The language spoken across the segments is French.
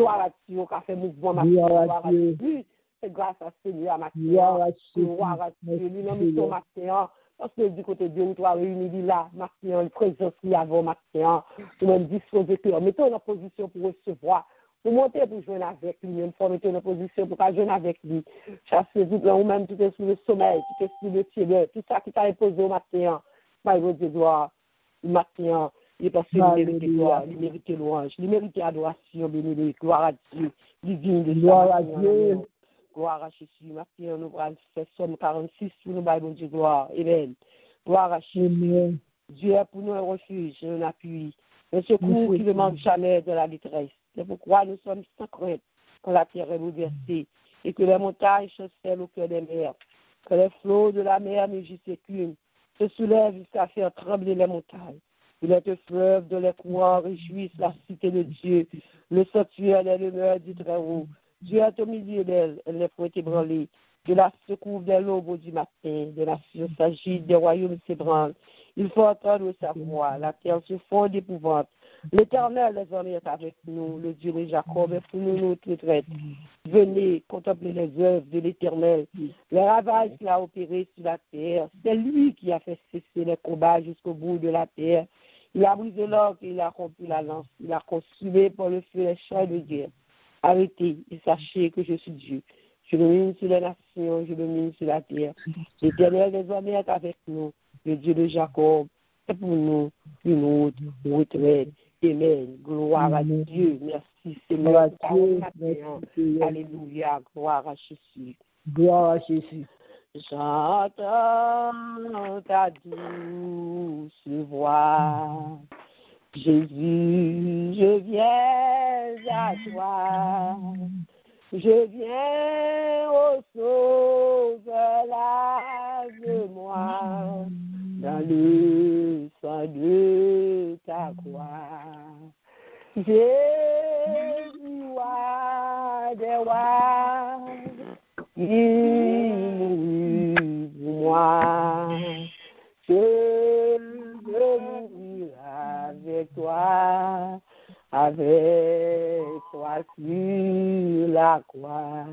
Gloire à Dieu, qui a fait mouvement matin. Gloire à Dieu. C'est grâce à Seigneur matin. Gloire à Dieu. Lui-même, son matin. Parce que du côté de Dieu, tu as réuni là, matin, le présence qui avant matin. Ou même disposer cœur. Mettons en position pour recevoir. Pour monter pour jouer avec lui, il faut mettre en position pour jouer avec lui. Chasser tout là, ou même tout est sous le sommeil, tout est sous le ciel, tout ça qui t'a imposé au matin. Bible de gloire, le matin, il est parce qu'il mérite gloire, il mérite louange, il mérite adoration, béni, gloire à Dieu, divine de gloire à Dieu. Gloire à Jésus, matin, nous allons faire Somme 46 pour nous, Bible de gloire. Amen. Gloire à Jésus. Dieu est pour nous un refuge, un appui, un secours qui ne manque jamais de la détresse. C'est pourquoi nous sommes sans crainte quand la terre est bouleversée et que les montagnes chancellent au cœur des mers, que les flots de la mer mugissent écument, se soulèvent jusqu'à faire trembler les montagnes. Il est un fleuve dont les courants réjouissent la cité de Dieu, le sanctuaire est demeure du Très-Haut. Dieu est au milieu d'elle, elle n'est point ébranlée. Que la secours des lobes du matin, des nations s'agitent, des royaumes s'ébranlent. Il faut entendre sa voix, la terre se fond d'épouvante. L'Éternel désormais est avec nous, le Dieu de Jacob est pour nous notre retraite. Venez contempler les œuvres de l'Éternel, les ravages qu'il a opérés sur la terre. C'est lui qui a fait cesser les combats jusqu'au bout de la terre. Il a brisé l'orgue et il a rompu la lance. Il a consumé par le feu les champs de guerre. Arrêtez et sachez que je suis Dieu. Je domine sur les nations, je domine sur la terre. L'Éternel désormais est avec nous, le Dieu de Jacob est pour nous une autre retraite. Amen. Gloire à Dieu. Merci Seigneur. Alléluia. Gloire à Jésus. Gloire à Jésus. J'entends ta douce voix. Jésus, je viens à toi. Je viens au Sauveur, lave-moi dans le sang de ta croix. Jésus, roi des rois, il mourut pour moi. Je veux mourir avec toi sur la croix.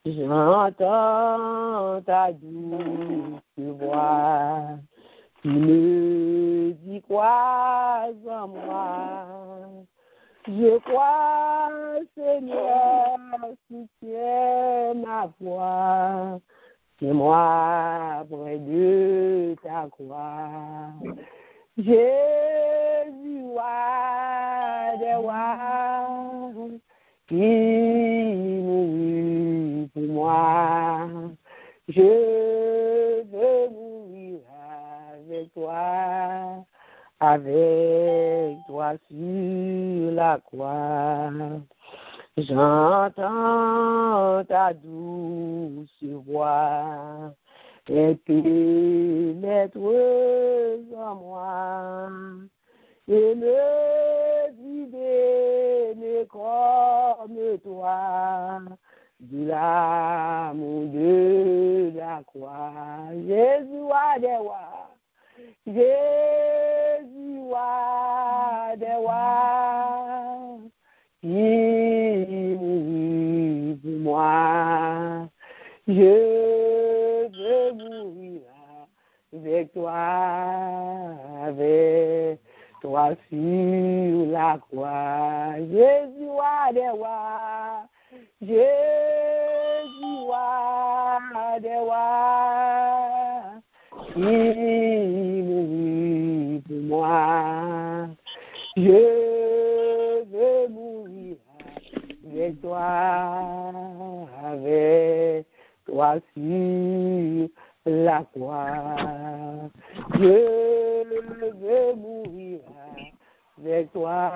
J'entends ta douce voix qui me dit crois en moi. Je crois, Seigneur, soutiens ma voix. C'est moi près de ta croix. Jésus, roi des rois, qui mourut pour moi. Je veux mourir avec toi sur la croix. J'entends ta douce voix et pénètre en moi et me vider comme toi du l'amour de la croix. Jésus roi des rois, Jésus roi des rois, qui mourut pour moi. Je veux mourir avec toi sur la croix. Jésus roi des rois, Jésus roi des rois, qui mourut pour moi. Je veux mourir avec toi sur la croix. Je veux mourir avec toi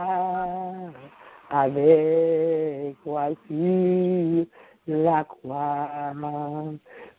sur la croix.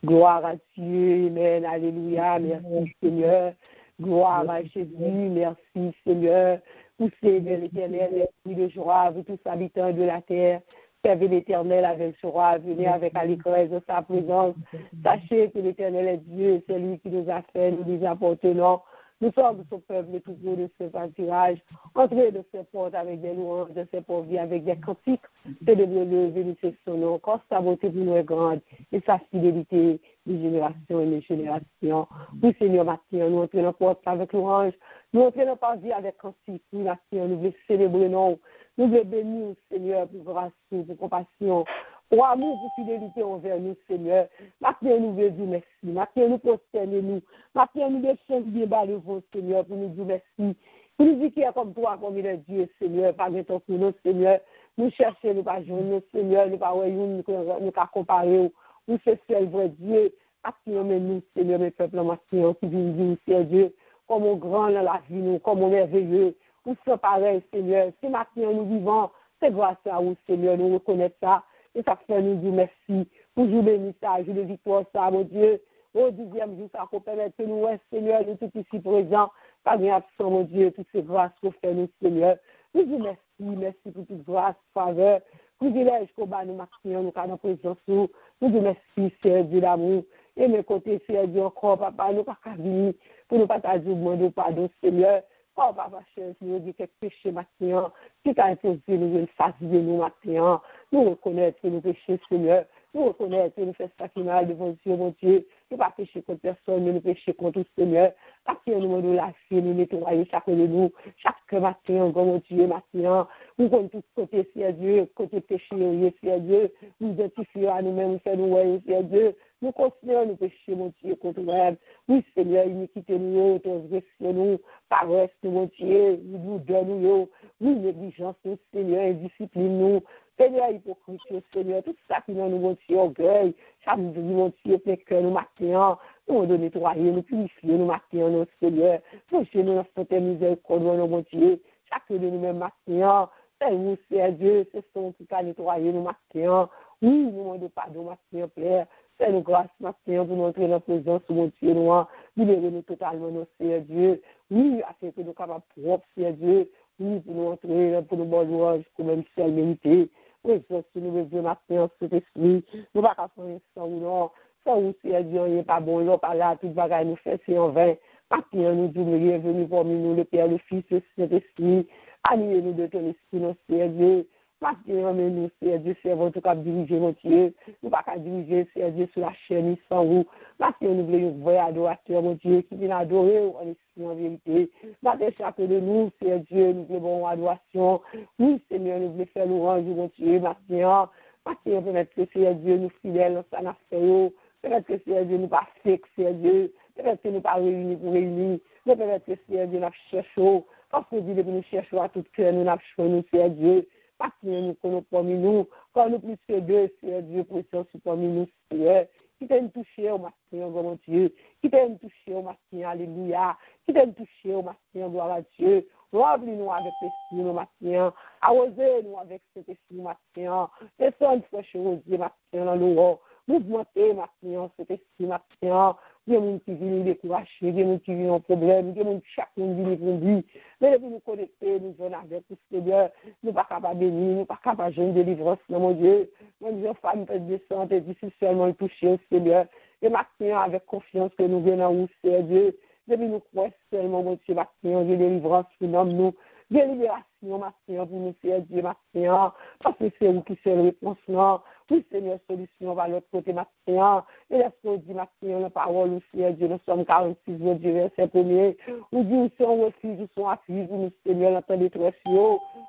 Gloire à Dieu, amen, alléluia, merci Seigneur. Gloire à Jésus, merci Seigneur. Poussez vers l'Éternel, l'esprit de joie, vous tous habitants de la terre. Servez l'Éternel avec joie, venez avec allégresse de sa présence. Sachez que l'Éternel est Dieu, c'est lui qui nous a fait, nous nous appartenons. Nous sommes son peuple, tout pour de ce pâturage. Entrez de ses portes avec des louanges, de ses portes avec des cantiques. Célébrez-le, bénissez son nom, car sa beauté pour nous est grande et sa fidélité de génération et de génération. Oui, Seigneur, matin, nous entrons dans la porte avec louange. Nous entrons dans la partie avec cantique. Oui, matin, nous voulons célébrer non. Nous voulons bénir, Seigneur, pour grâce, pour compassion. Pour amour, pour fidélité envers nous, Seigneur. Maintenant, nous voulons dire merci. Maintenant, nous prosternons nous. Maintenant, nous descendons bien bas devant, Seigneur, pour nous dire merci. Pour nous dire qu'il y a comme toi, comme il est Dieu, Seigneur, pas maintenant pour nous, Seigneur. Nous cherchons, nous pas joindre, Seigneur, nous pas nous pas comparer. Nous c'est seul vrai Dieu. Maintenant, nous, Seigneur, mes peuples, maintenant, qui vivent dire, c'est Dieu, comme on grand dans la vie, nous, comme on est merveilleux. Nous sommes pareils, Seigneur. Si maintenant nous vivons, c'est grâce à vous, Seigneur, nous reconnaissons ça. Et ça fait nous dire merci pour jour béni ça, jour de victoire ça, mon Dieu. Au 10e jour, ça permet que nous, Seigneur, nous tous ici présents, pas bien absent, mon Dieu, toutes ces grâces qu'on fait nous, Seigneur. Nous disons merci pour toute grâce, faveur, privilège qu'on bat nous, Maxime, nous, dans la présence, nous disons merci, Seigneur Dieu d'amour. Et mes côtés, Seigneur Dieu encore, papa, nous pas qu'à venir pour nous partager, demander pardon, Seigneur. Oh, papa, cher, si nous dit quelques péchés maintenant, si tu as imposé nous une face de nous maintenant, nous reconnaître que nous péchons, Seigneur, nous reconnaître que nous faisons ça qui mal devant Dieu, mon Dieu, nous pas pécher contre personne, mais nous pécher contre le Seigneur, parce que nous demandons la vie, nous nettoyer chacun de nous, chaque matin, mon Dieu, maintenant, nous connaissons tous côtés, Seigneur Dieu, côté péché, Seigneur Dieu, nous identifions à nous-mêmes, nous faisons Seigneur Dieu, nous continuons nous pécher, mon Dieu, contre nous-mêmes. Oui, Seigneur, iniquité nous, transgression nous, paresse nous, mon Dieu, nous donnons, oui, négligence nous, Seigneur, indiscipline nous, Seigneur, hypocrisie, Seigneur, tout ça qui nous, mon Dieu, orgueil, chaque jour, mon Dieu, plein cœur, nous, matin, nous donner nettoyer, nous purifier, nous, matin, nous, Seigneur, nous, chez nous, notre miséricorde, nous, mon Dieu, chacun de nous-mêmes, matin, Seigneur, c'est Dieu, c'est son qui a nettoyé, nous, matin, oui, nous demandons pardon, matin, Père, fais-nous grâce, matin, pour nous entrer dans la présence, mon Dieu, nous, libérez-nous totalement, nous, Seigneur Dieu, oui, afin que nous capables propres, Seigneur Dieu, oui, pour nous entrer, pour nous bonnes louanges, pour même seul mérité, oui, si nous besoin, matin, cet esprit, nous ne pouvons pas faire ça ou non, ça ou, Seigneur Dieu, il n'est pas bon, là, pas là, tout bagaille nous fait, c'est en vain, matin, nous disons, bienvenue parmi nous, le Père, le Fils, le Saint-Esprit, animez-nous de ton esprit, non, Seigneur Dieu, maintenant, nous, Seigneur Dieu, servons tout cas diriger mon Dieu. Nous ne pouvons pas diriger, Seigneur Dieu, sur la chaîne, sans vous. Maintenant, nous voulons voir adorateur, mon Dieu, qui vient adorer en esprit, en vérité. Maintenant, chacun de nous, Seigneur Dieu, nous voulons adoration. Oui, Seigneur, nous voulons faire louange, mon Dieu, maintenant. Maintenant, peut-être que, Seigneur Dieu, nous fidèles dans sa nation. Peut-être que, Seigneur Dieu, nous pas fake, Seigneur Dieu. Peut-être que nous pas réunis pour réunir. Mais peut-être que, Seigneur Dieu, nous cherchons. Parce que Dieu, nous cherchons à tout cœur, nous cherchons, nous, Seigneur Dieu. Parce que nous connaissons parmi nous, quand nous plus que deux, Seigneur Dieu, présent parmi nous, Seigneur, qui t'aime toucher au matin, mon Dieu, qui t'aime toucher au matin, alléluia, qui t'aime toucher au matin, gloire à Dieu, remplis-nous avec l'esprit au matin, arrosez-nous avec cet esprit au matin, descends fraîche rosier matin dans l'eau, mouvementez matin, cet esprit matin, il y a des gens qui viennent décourager, il y a des gens qui viennent en problème, il y a des gens qui chacun vient pour lui. Mais depuis nous connecter, nous venons avec le Seigneur, nous ne sommes pas capables de bénir, nous ne sommes pas capables de jeûner de délivrance, mon Dieu. Mon Dieu, femme peut descendre et difficile seulement le toucher au Seigneur. Et maintenant, avec confiance que nous venons où c'est Dieu, depuis nous croyons seulement, mon Dieu, maintenant, Dieu délivrance pour nous, Dieu libération, maintenant, pour nous, c'est Dieu, maintenant, parce que c'est vous qui c'est la réponse, non. Oui, Seigneur, solution va l'autre côté, maintenant. Et laisse-nous dire, maintenant, la parole aussi, Dieu, nous sommes 46, mon Dieu, verset 1er. Nous disons, si on refuse, nous sommes appuyés, pour nous, Seigneur, notre détresse,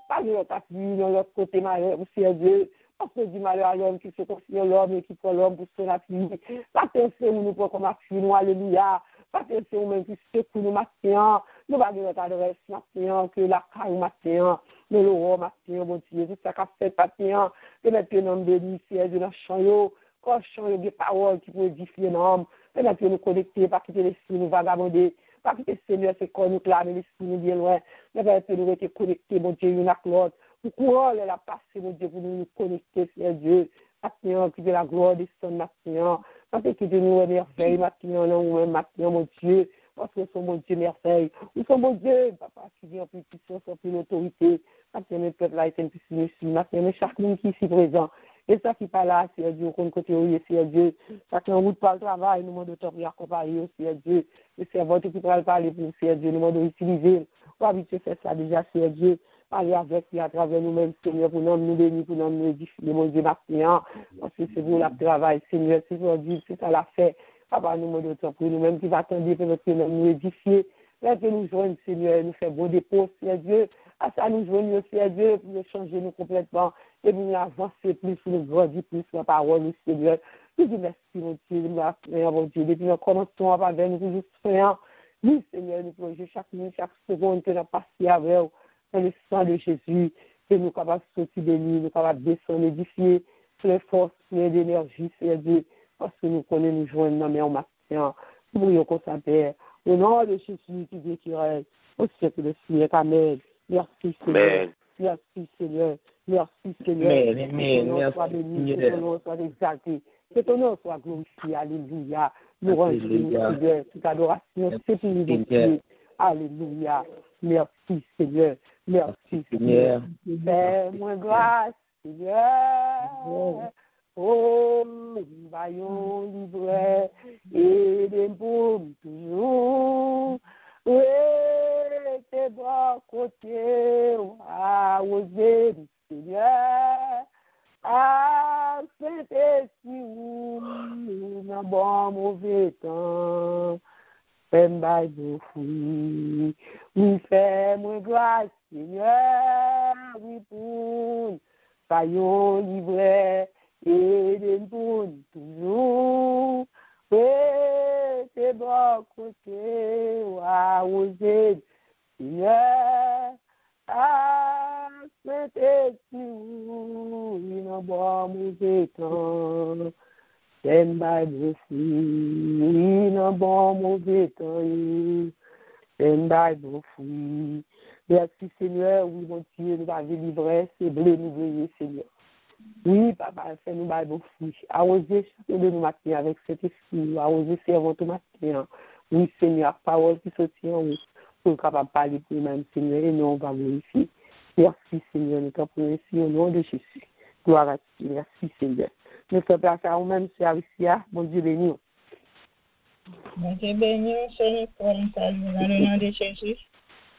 pas de notre appui, dans l'autre côté, malheur, aussi, Dieu. Parce que dit malheur à l'homme qui se considère l'homme et qui prend l'homme pour son appui. Pas que c'est où nous prenons comme appui, nous, alléluia. Pas que c'est où même qui secoue nous, maintenant. Nous pas de notre adresse, maintenant, que la caille, maintenant. Mais le roi, maintenant, mon Dieu, tout ça qu'a fait, maintenant. Et maintenant, béni, c'est de notre champ, quand champ, des paroles qui peuvent édifier l'homme. Et maintenant, nous connecter, pas quitter l'esprit, nous vagabonder. Pas quitter le Seigneur, c'est qu'on nous clame, l'esprit nous bien loin. Mais maintenant, nous rester connectés, mon Dieu, une à l'autre. Pour courant, elle a passé, mon Dieu, pour nous connecter, Seigneur Dieu. Maintenant, que de la gloire descende maintenant. Parce que de nous, merveille, maintenant, nous, maintenant, mon Dieu. Parce que nous sommes, mon Dieu, merveille. Nous sommes, mon Dieu, papa, qui vient en plus puissance, en plus l'autorité. Maintenant, mes peuples là, ils sont plus ici. Maintenant, mais chaque monde qui est ici présent, Et ça qui parle là, Seigneur Dieu, qu'on côté où Seigneur Dieu, chacun route par le travail, nous demandons de t'en accompagner, Seigneur Dieu, le serveur qui pourra parler pour Seigneur Dieu, nous demandons d'utiliser, pour habituer faire ça déjà, Seigneur Dieu, parler avec lui à travers nous-mêmes, Seigneur, pour nous bénir, pour nous édifier, mon Dieu, maintenant, parce que c'est vous le travail, Seigneur, c'est aujourd'hui, c'est ça la fait, papa, nous demandons de t'en pour nous-mêmes qui va attendre pour nous édifier, là que nous joignons, Seigneur, nous fait bon dépôt, Seigneur Dieu, à ça nous joignons, Seigneur Dieu, pour nous changer nous complètement, et pour nous avancer plus, pour nous grandir plus, la parole, Seigneur. Nous disons merci, mon Dieu, nous prions, mon Dieu, depuis nous commençons à parler, nous toujours prions, nous, Seigneur, nous plongeons chaque minute, chaque seconde que nous passons avec vous, dans le sang de Jésus, que nous sommes capables de sortir de nous, nous sommes capables de descendre, édifier, plein de force, plein d'énergie, Seigneur Dieu, parce que nous connaissons, nous joignons, non, mais on matin, nous prions qu'on s'appelle, au nom de Jésus qui dit qu'il règne, au siècle de Seigneur, Amen. Merci, Seigneur. Merci, Seigneur. Merci, Seigneur. Que ton nom soit béni, que ton nom soit exalté, que ton nom soit glorifié. Alléluia. Nous rendons, Seigneur, toute adoration, c'est pour nous, Dieu. Alléluia. Merci, Seigneur. Merci, Seigneur. Fais-moi grâce, Seigneur. Oh, nous vaillons libre et des paumes toujours. Oui, t'es bon côté, à oser, Seigneur. Ah, Saint-Esprit, dans bon mauvais temps. Fais-moi de fruits. Oui, fais-moi grâce, Seigneur. Oui, pour vaillons libre et des paumes toujours. Oui, t'es bon côté, à oser, Seigneur, à Saint-Esprit, dans bon mauvais temps, fais-moi de fruits, dans bon mauvais temps, fais-moi de fruits. Merci, Seigneur, oui, mon Dieu, nous avons livré, c'est blé, nous briller, Seigneur. Oui, papa, fais-nous bailler vos fruits. Arrosez chacun de nous matin avec cet esprit. Arrosez servant tout matin. Oui, Seigneur, parole qui sortit en nous. Pour nous capables de parler pour nous-mêmes, Seigneur, et nous, on va glorifier. Merci, Seigneur, nous t'en prions ici au nom de Jésus. Gloire à Dieu. Merci, Seigneur. Nous faisons place à nous-mêmes, service, mon Dieu béni. Mon Dieu béni, Seigneur, pour nous saluer dans le nom de Jésus.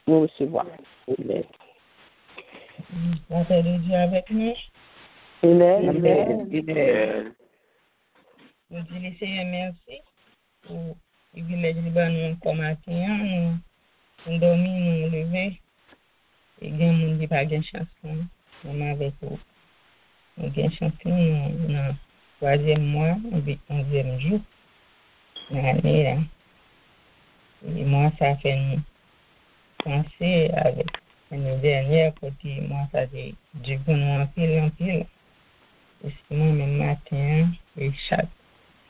Nous recevons. Amen. La paix de Dieu avec nous. Amen. Amen. Nous disons, Seigneur, merci pour le privilège de nous comme matin. Nous dormir, nous lever. Et il y a des gens qui n'ont pas de chance. Nous avec vous. Nous avons chance dans le 3e mois, le 11e jour. L'année là. Et moi, ça fait nous penser avec l'année dernière, côté moi, ça fait du bon en pile. Et c'est moi, même matin, et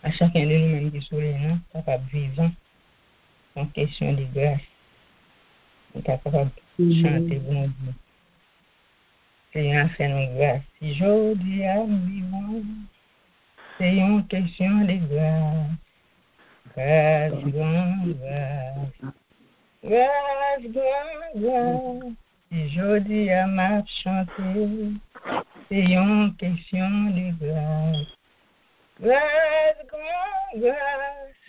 à chacun de nous-mêmes qui sont là, capable de vivre en question de grâce. On est capable de chanter bon Dieu. Seigneur, fais-nous grâce. Si aujourd'hui à vivant, c'est une question de grâce. Grâce, grâce. Grâce, grâce. Si aujourd'hui à m'a chanter, c'est une question de grâce. Grâce, grâce.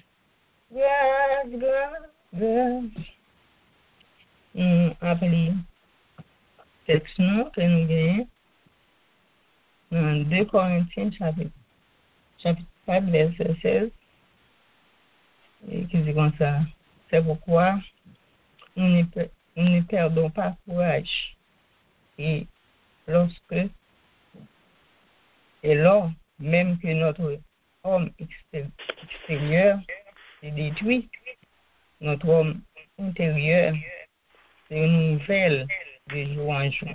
Grâce, grâce. Appelez texte nous que nous gagnons dans 2 Corinthiens chapitre 4 verset 16 et qui dit comme ça, c'est pourquoi nous ne perdons pas courage et lors même que notre homme extérieur est détruit, notre homme intérieur c'est une nouvelle de jour en jour.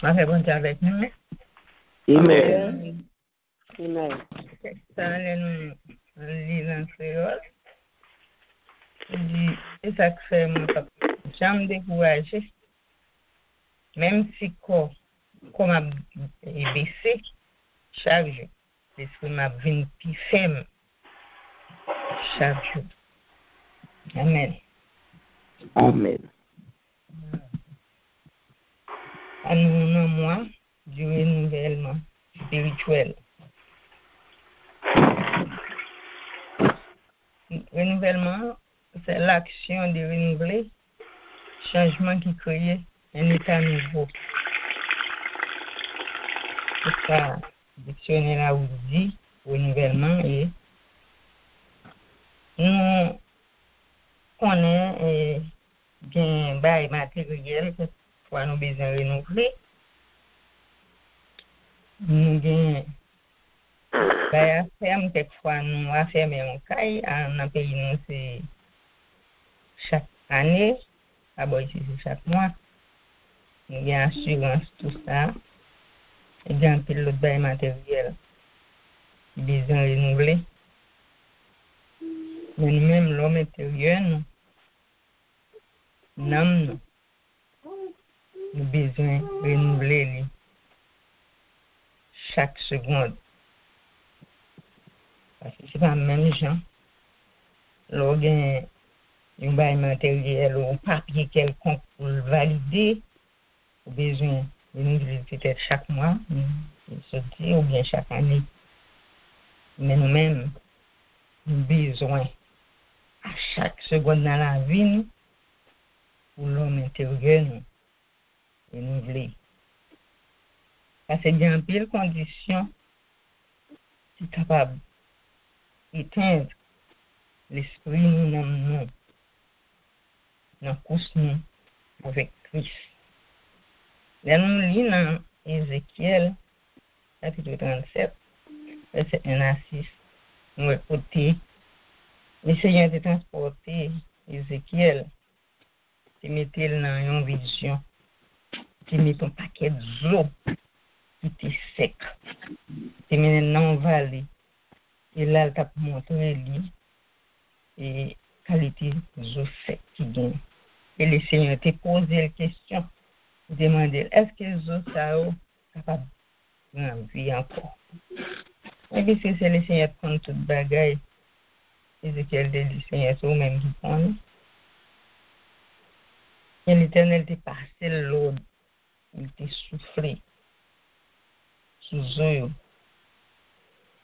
On fait bon Dieu avec nous. Amen. Amen. Ça, nous lisons en créole. Il dit, et ça fait mon papa. Jamais découragé. Même si corps m'a baissé, chaque jour, l'esprit m'a venu plus ferme chaque jour. Amen. Amen. à nous un mois du renouvellement spirituel. Renouvellement, c'est l'action de renouveler, changement qui crée un état nouveau. C'est ça, le dictionnaire où dit renouvellement et nous connaissons bien bail matériel que fois nous besoin renouveler. Nous bien bail à ferme quelquefois nous à fermer un caille en pays nous c'est chaque année, d'abord ici c'est chaque mois. Nous bien assurance tout ça. Et bien pile l'autre bail matériel besoin renouveler. Mais nous-mêmes l'homme intérieur nous besoin renouveler chaque seconde. Parce que c'est pas même gens. L'organe un bail matériel ou un papier quelconque pour le valider, ou besoin renouveler peut-être chaque mois, ou bien chaque année. Mais nous-mêmes, nous besoin à chaque seconde dans la vie, nous, pour l'homme intérieur, nous renouveler. Parce que il y a une pile condition qui est capable d'éteindre l'esprit nous dans la course nous avec Christ. Là, nous lisons dans Ézéchiel, chapitre 37, verset 1 à 6, nous écoutons, le Seigneur de transporter Ézéchiel, qui mettait dans une vision, qui met un paquet d'eau qui était sec, qui met dans une vallée, et là, il a montré lui, et qualité d'eau sec qui gagne. Et le Seigneur t'a posé la question, demandé, est-ce que les eaux sont capables de vivre encore? Et puis, c'est le Seigneur qui compte toute bagaille. Ézéchiel dit, le Seigneur, c'est vous-même qui connaît. Et l'Éternel t'a passé l'eau, il t'a soufflé sous eux.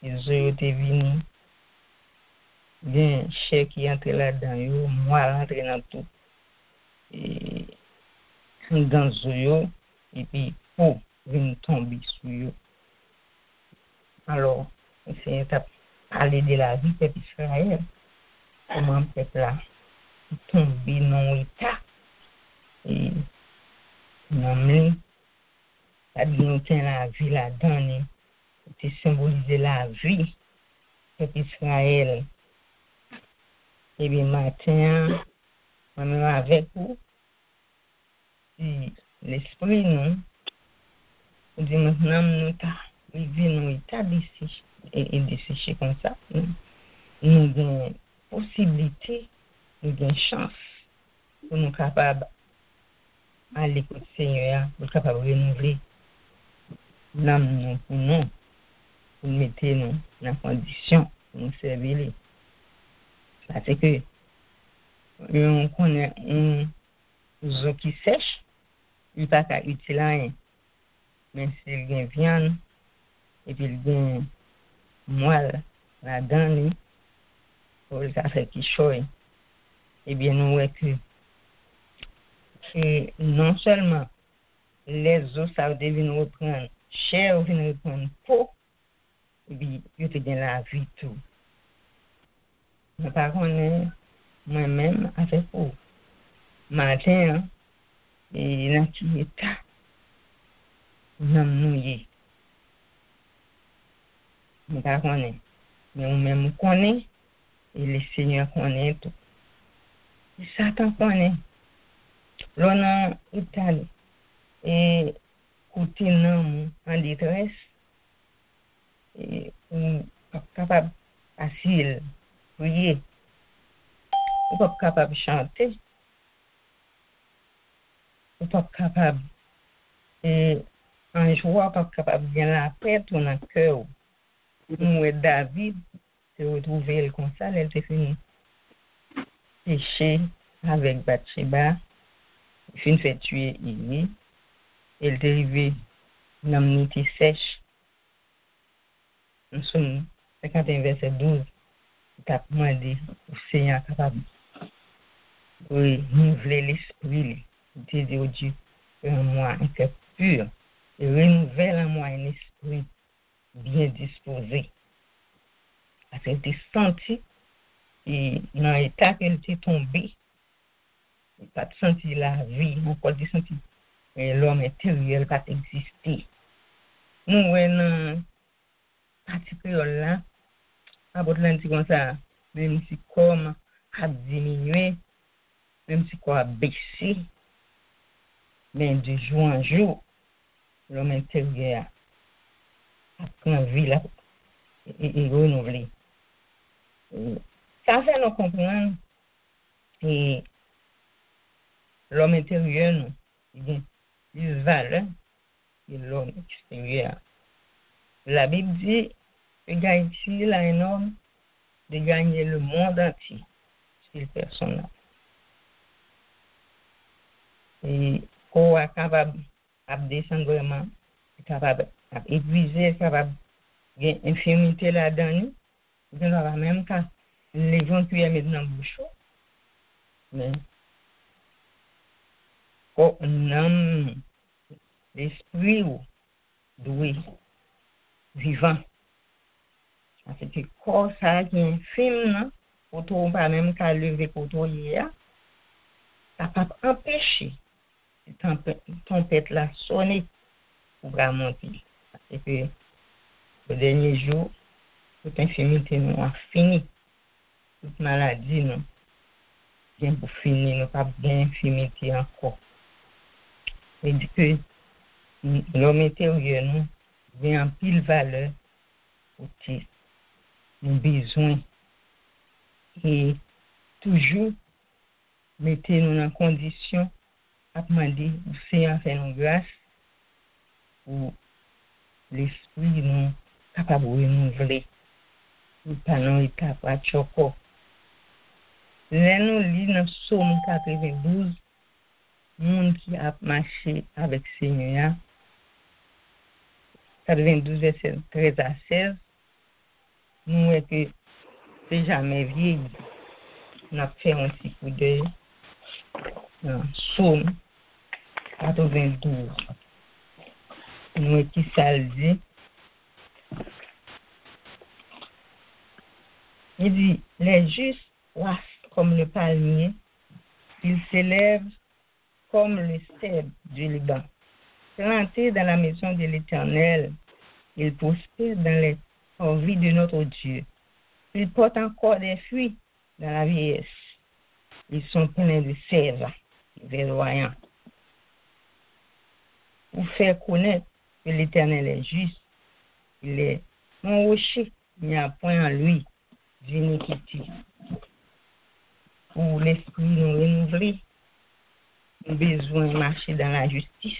Les eux étaient venus. Bien, cher qui entre là-dedans, moi, rentre dans tout. Et dans eux, et puis, venir tomber sur eux. Alors, le Seigneur t'a parlé de la vie peuple Israël. Comment le peuple là tombé dans l'état. Et nous, ça dit nous tient la vie là-dedans. C'est symboliser la vie peuple Israël. Et bien, matin, moi-même avec vous, si l'esprit nous, on dit maintenant, nous vivons dans l'état d'ici, et d'ici comme ça, nous avons possibilité, nous avons chance pour nous capables d'aller côté Seigneur, pour capables de renouveler l'âme pour nous, pour mettre nous dans la condition pour nous servir. Parce que on connaît un eau qui sèche, il n'est pas utile à rien. Mais s'il y a viande, et puis il y a moelle là-dedans, pour le café qui choye, eh bien nous voyons que non seulement les os, ça devient reprendre chair, viennent reprendre peau, et puis ils te donnent la vie tout. Mais par contre, moi-même, avec vous, matin, et dans qui état, nous nous mais par contre, mais nous-mêmes connaissons, et le Seigneur connaît tout. Et Satan connaît. L'on a Italie, et côté non en détresse, et on pas capable d'asile, prier, on pas capable de chanter, on pas capable et en joie, pas capable de gagner la paix dans le cœur. Nous, David, se retrouver comme ça, elle s'est fini péché avec Bathsheba, fin fait tuer Élie, elle est arrivée dans une unité sèche. Nous sommes 51 verset 12. Il a demandé au Seigneur capable de renouveler l'esprit. Il dit au Dieu, en moi un cœur pur et renouvelle en moi un esprit bien disposé. Parce qu'elle était sentie et dans l'état qu'elle était tombée, elle n'a pas senti la vie, encore de senti l'homme intérieur pas exister. Nous, dans partie créole là, à votre lundi comme ça, même si comme a diminué, même si quoi a baissé, mais de jour en jour, l'homme intérieur a pris vie là et renouvelé. Ça fait nous comprendre et l'homme intérieur, nous, il a une valeur de l'homme extérieur. La Bible dit que Haïti est un homme de gagner le monde entier, si personne et qu'on est capable de descendre vraiment, capable d'épuiser, capable d'infirmité là-dedans, nous avons même qu'à l'éventuer mettre dans le bouchon, mais quand on a l'esprit doué, vivant, ça fait que quand ça qui est infime, quand on pas même qu'à lever quand on y est, ça peut empêcher tempête la sonner pour monter. Parce que le dernier jour, toute infirmité nous a fini. Toute maladie nous vient pour finir, nous pas bien infirmité encore. Et dit que l'homme intérieur nous vient en pile valeur pour nos besoins. Et toujours, mettez-nous dans condition à demander au Seigneur faire nos grâces pour l'esprit nous capable de renouveler. Nous pas dans l'état à choco. Là nous lisons dans Psaume 92, monde qui a marché avec Seigneur. 92 verset 13 à 16. Nous voyons que c'est jamais vieilli. On a fait un petit coup d'œil dans Psaume 92. Nous voyons qui ça le dit. Il dit, les justes croissent comme le palmier, ils s'élèvent comme le cèdre du Liban. Plantés dans la maison de l'Éternel, ils prospèrent dans les envies de notre Dieu. Ils portent encore des fruits dans la vieillesse. Ils sont pleins de sève, verdoyants. Pour faire connaître que l'Éternel est juste, il est mon rocher, il n'y a point en lui d'iniquité. Pour l'esprit nous renouveler, nous avons besoin de marcher dans la justice.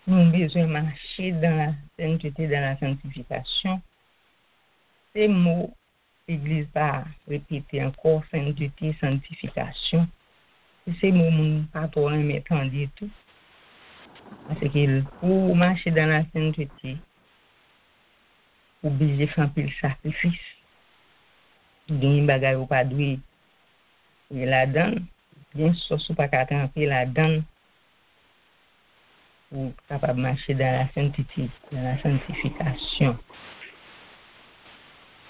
Nous avons besoin de marcher dans la sainteté, dans la sanctification. Ces mots, l'Église va répéter encore sainteté, sanctification. Et ces mots, nous ne pas trop mettre en dit tout. Parce que pour marcher dans la sainteté, obligé de faire le sacrifice. Il y a une bagarre ou pas doué. Et la donne, bien sûr, si pas qu'à camper la donne pour capable marcher dans la sainteté, dans la sanctification.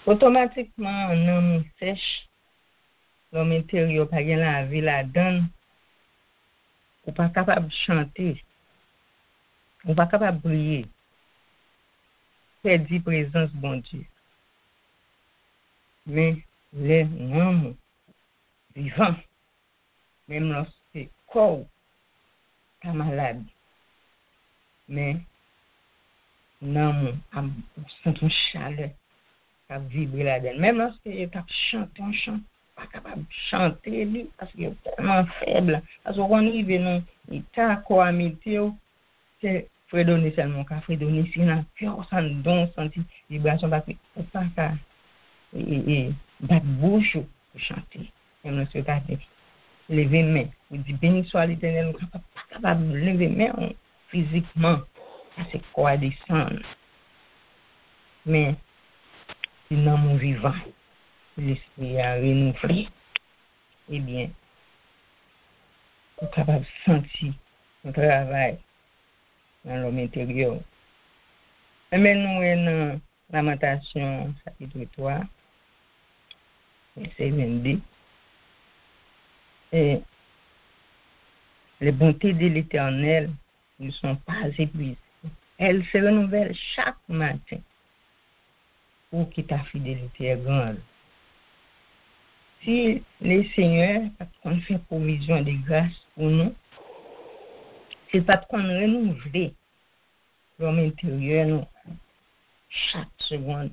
Automatiquement, un homme sèche, l'homme intérieur pas bien la vie la donne, ou pas capable de chanter, ou pas capable de prier. Perdu présence bon Dieu. Mais les hommes vivants, même lorsque le corps est malade, mais l'homme a une chaleur qui a vibré là-dedans. Même lorsque il a chanté un chant, pas capable de chanter lui parce qu'il est tellement faible. Parce qu'on arrive dans l'état corps à météo, c'est fredonner seulement qu'à fredonner, sinon cœur sans don, sans vibration, parce que ou pas qu'à battre bouche pour chanter. Même lorsque tu as levé main, ou dit béni soit l'Éternel, ou pas capable de lever mais physiquement, c'est quoi descendre. Mais si dans mon vivant, l'esprit a renouvelé, eh bien, on est capable de sentir le travail dans l'homme intérieur. Mais nous, dans Lamentation, chapitre 3, verset 22, et les bontés de l'Éternel ne sont pas épuisées. Elles se renouvellent chaque matin pour que ta fidélité est grande. Si le Seigneur qu'on fait provision de grâce pour nous, c'est pas qu'on renouvelle l'homme intérieur nous, chaque seconde,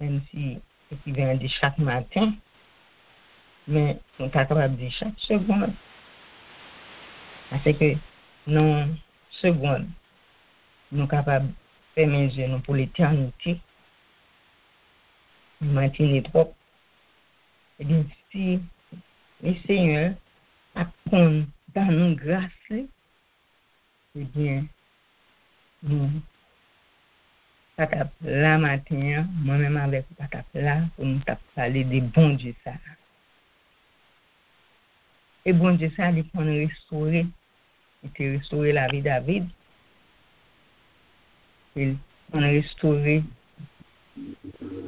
même si c'est vient de chaque matin, mais on est capable de chaque seconde. Parce que non seconde, nous sommes capables de faire mes yeux pour l'éternité. Nous maintenons trop. Et bien, si le Seigneur apprend dans nos grâces, eh bien, nous, là matin, moi-même avec là, pour nous parler des bons Dieu ça. Et bon Dieu ça, il faut nous restaurer. Il faut restaurer la vie de David. Il faut restaurer.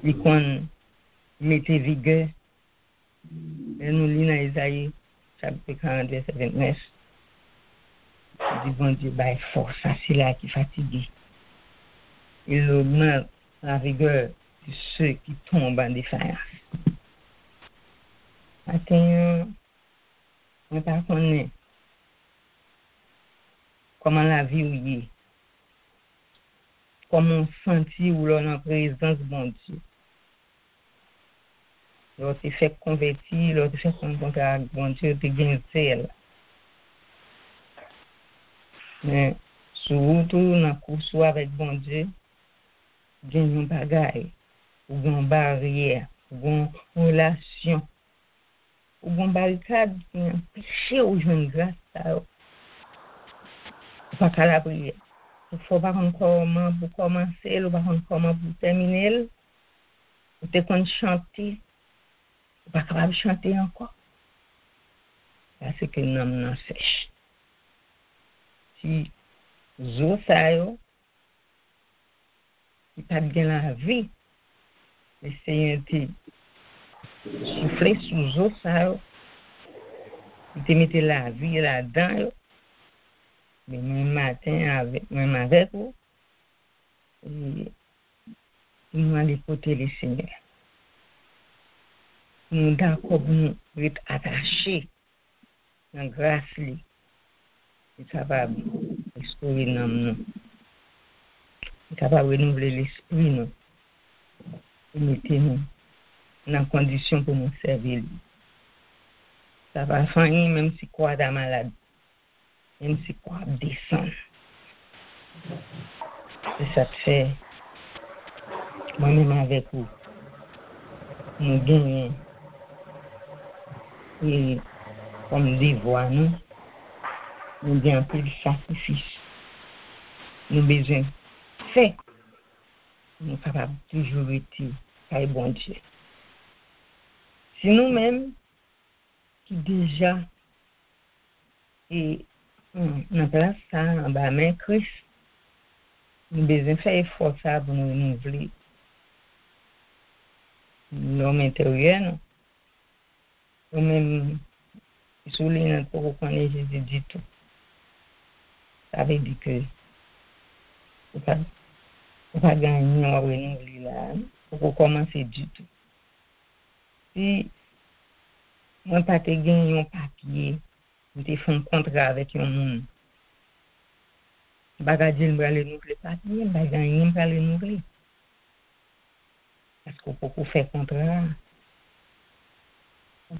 Il faut mettre vigueur. Et nous lisons dans Isaïe, chapitre 40, verset 29. Il dit, bon Dieu, bah, force, ça c'est là qui fatigue. Il augmente la vigueur de ceux qui tombent en défaillance. Maintenant, on ne peut pas connaître comment la vie est, comment on sentit ou l'on en présence de bon Dieu. Lorsque tu fait convertir, lorsque tu fait rencontrer avec bon Dieu, tu gagnes celle. Mais surtout dans la course avec bon Dieu, tu gagnes un bagage, ou une barrière, ou une relation, ou une barricade qui empêche aux jeunes grâce à eux. Pas qu'à la prière. Il faut pas comment pour commencer, il faut pas comment pour terminer. Ou te qu'on chanter, ou pas capable de chanter encore. Parce que nous n'en sèche. Si zo ça yo, il pas bien la vie, le Seigneur te souffler sous zo ça yo, il te mette la vie là-dedans yo. Mais même matin même avec vous, nous allons écouter le Seigneur. Nous d'accord nous être attachés dans la grâce li. Il est capable de restaurer nous. Il est capable de renouveler l'esprit nous. Et mettre nous dans condition pour nous servir. Ça va faire même si quoi est malade. Même si quoi descend. Et ça te fait, moi-même avec vous, nous gagnons, et comme des voix, nous gagnons un peu de sacrifice. Nous besoin fait. Nous sommes capables toujours être par bon Dieu. Si nous-mêmes, qui déjà, et dans place ça, en bas main Christ, nous devons faire effort ça pour nous renouveler l'homme intérieur. Nous-mêmes, souligner notre pour connaître Jésus du tout. Ça veut dire que on pas gagner à renouveler là, pour commencer du tout. Si moi pas te gagner un papier, je te fais un contrat avec un monde. Bagage il va le renouveler papier, bagage il va le renouveler. Parce qu'on peut faire contrat.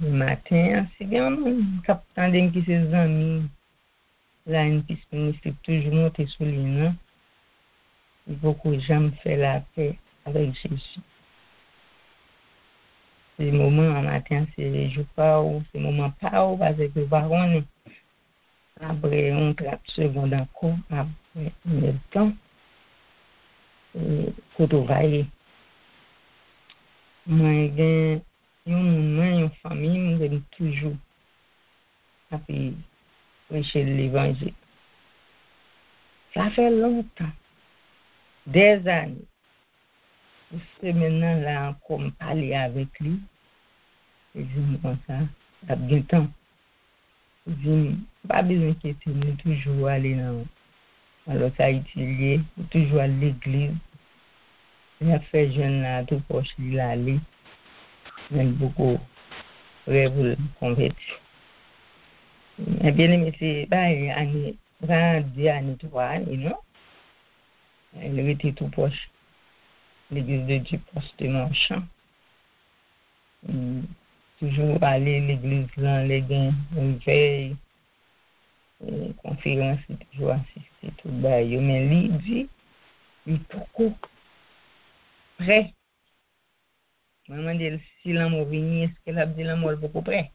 Le matin, c'est bien mon capitaine qui ses amis là une piste c'est toujours monter sur lui, il faut que j'aime faire la paix avec Jésus. Ces moments en matin, c'est les jours pas ou ces moments pas ou parce que baronne après on 30 secondes encore, après le temps, pour travailler. Moi, j'ai une famille, je toujours après prêcher l'évangile. Ça fait longtemps, des années. C'est maintenant là encore me parler avec lui. Et je me comme ça, ça a bien temps. Je dis, pas besoin que tu me toujours aller dans l'autre Haïti, toujours à l'église. Il a fait jeune là, tout proche, il a allé. Même beaucoup rêve pour le convertir. Mais bien aimé, c'est pas année, 3 années, non? Il était tout proche. L'église de Dieu, proche de mon champ. Toujours aller à l'église, là, les gains, veille, conférence, toujours assister tout bas. Mais lui dit, il est tout prêt. Maman dit, si l'amour vient, est-ce qu'elle a dit l'amour beaucoup près?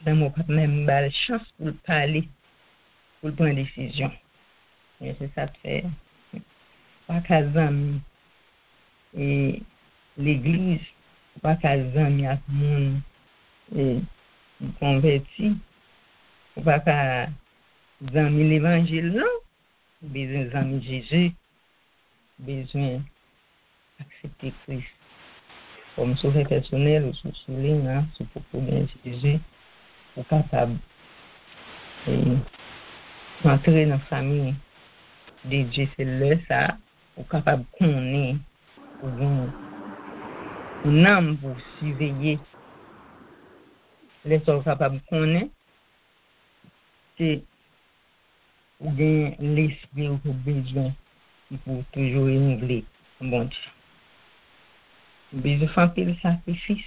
L'amour pas même la chance pour parler, pour prendre une décision. Et c'est ça que fait. Pas qu'à zami et l'église, pas qu'à zami avec monde et converti, pas qu'à zami l'évangile, non. Besoin zami Jésus, besoin accepter Christ comme sauveur personnel ou sous souligne, sous propos de Jésus, pour capable entrer dans la famille de Dieu, c'est là ça, pour capable connaître, pour un âme pour surveiller, les gens capables de connaître, c'est ou bien l'esprit ou besoin, il faut toujours renouveler, bon Dieu. Besoin de faire le sacrifice,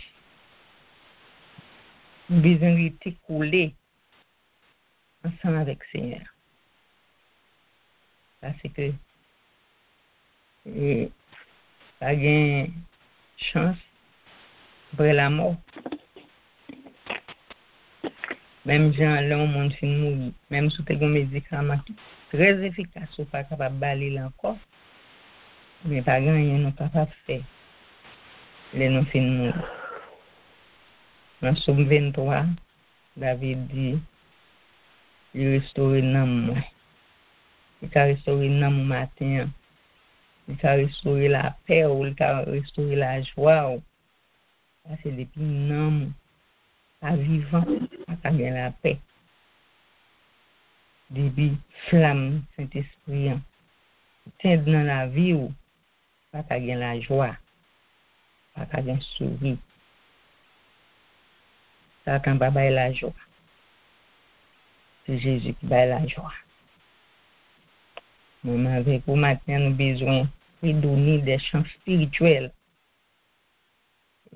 besoin de rester collé ensemble avec le Seigneur. Ça, c'est que ça gagne chance après la mort. Même gens là, au monde fin mourir, même si tu as un médicament très efficace, tu n'es pas capable de balayer encore, mais pas gagner, non capable de faire. Les non fin mourir. Dans Somme 23, David dit, il restaure l'âme. Il a restauré l'âme matin. Il a restauré la paix, il a restauré la joie. Ça, c'est depuis l'âme à vivant, à gagner la paix. Depuis flamme, Saint-Esprit, teindre dans la vie, pas gagner la joie, pas gagner sourire. Ça, quand pas bailler la joie. C'est Jésus qui baille la joie. Même avec vous, maintenant, nous avons besoin de donner des chances spirituelles.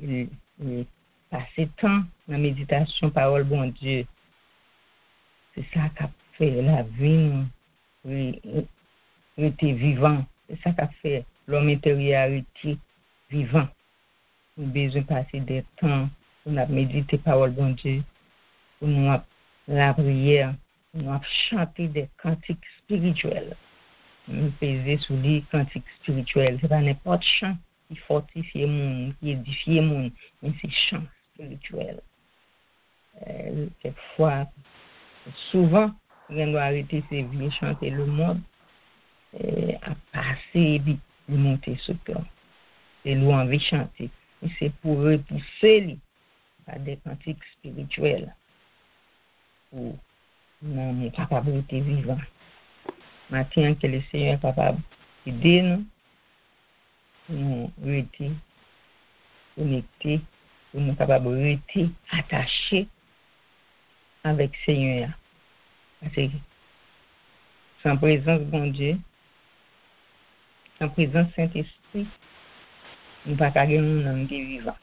Et passer temps dans la méditation, parole, bon Dieu. C'est ça qui a fait la vie, rester vivant. C'est ça qui a fait l'homme intérieur rester vivant. Nous avons besoin de passer des temps pour méditer, parole, bon Dieu. Pour nous, la prière, pour nous chanter des cantiques spirituels. Nous peser sur les cantiques spirituels. Ce n'est pas n'importe chant qui fortifie le monde, qui édifie le monde, mais c'est chant spirituel. Quelquefois, souvent, on doit arrêter ces vieux chanter le monde, à passer et puis monter sur le cœur. C'est louange chanter. Et c'est pour repousser par des cantiques spirituels. Pour nous capacité vivant. Maintenant que le Seigneur est capable d'aider nous, nous rester connectés, pour nous capables de rester attachés avec le Seigneur. Parce que sans présence, bon Dieu, sans présence Saint-Esprit, nous ne pouvons pas gagner un homme qui est vivant.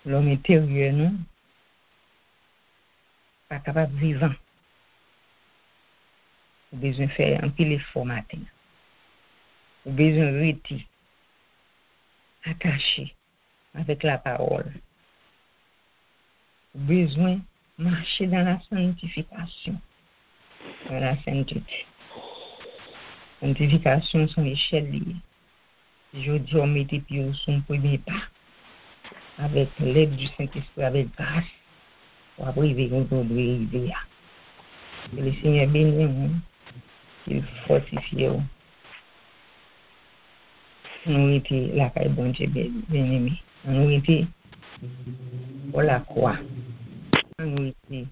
L'homme intérieur, nous, pas capable de vivant. Vous avez besoin de faire un peu l'effort matin. Vous avez besoin de rester attaché avec la parole. besoin de marcher dans la sanctification. Dans la sainteté. Sanctification, son échelle liée. Je dis, on met pieds son premier pas. Avec l'aide du Saint-Esprit, avec grâce. Pour arriver où on doit arriver. Que le Seigneur bénisse, qu'il fortifie. Nous étions la caille bon Dieu bien-aimé. Nous étions pour la croix. Nous étions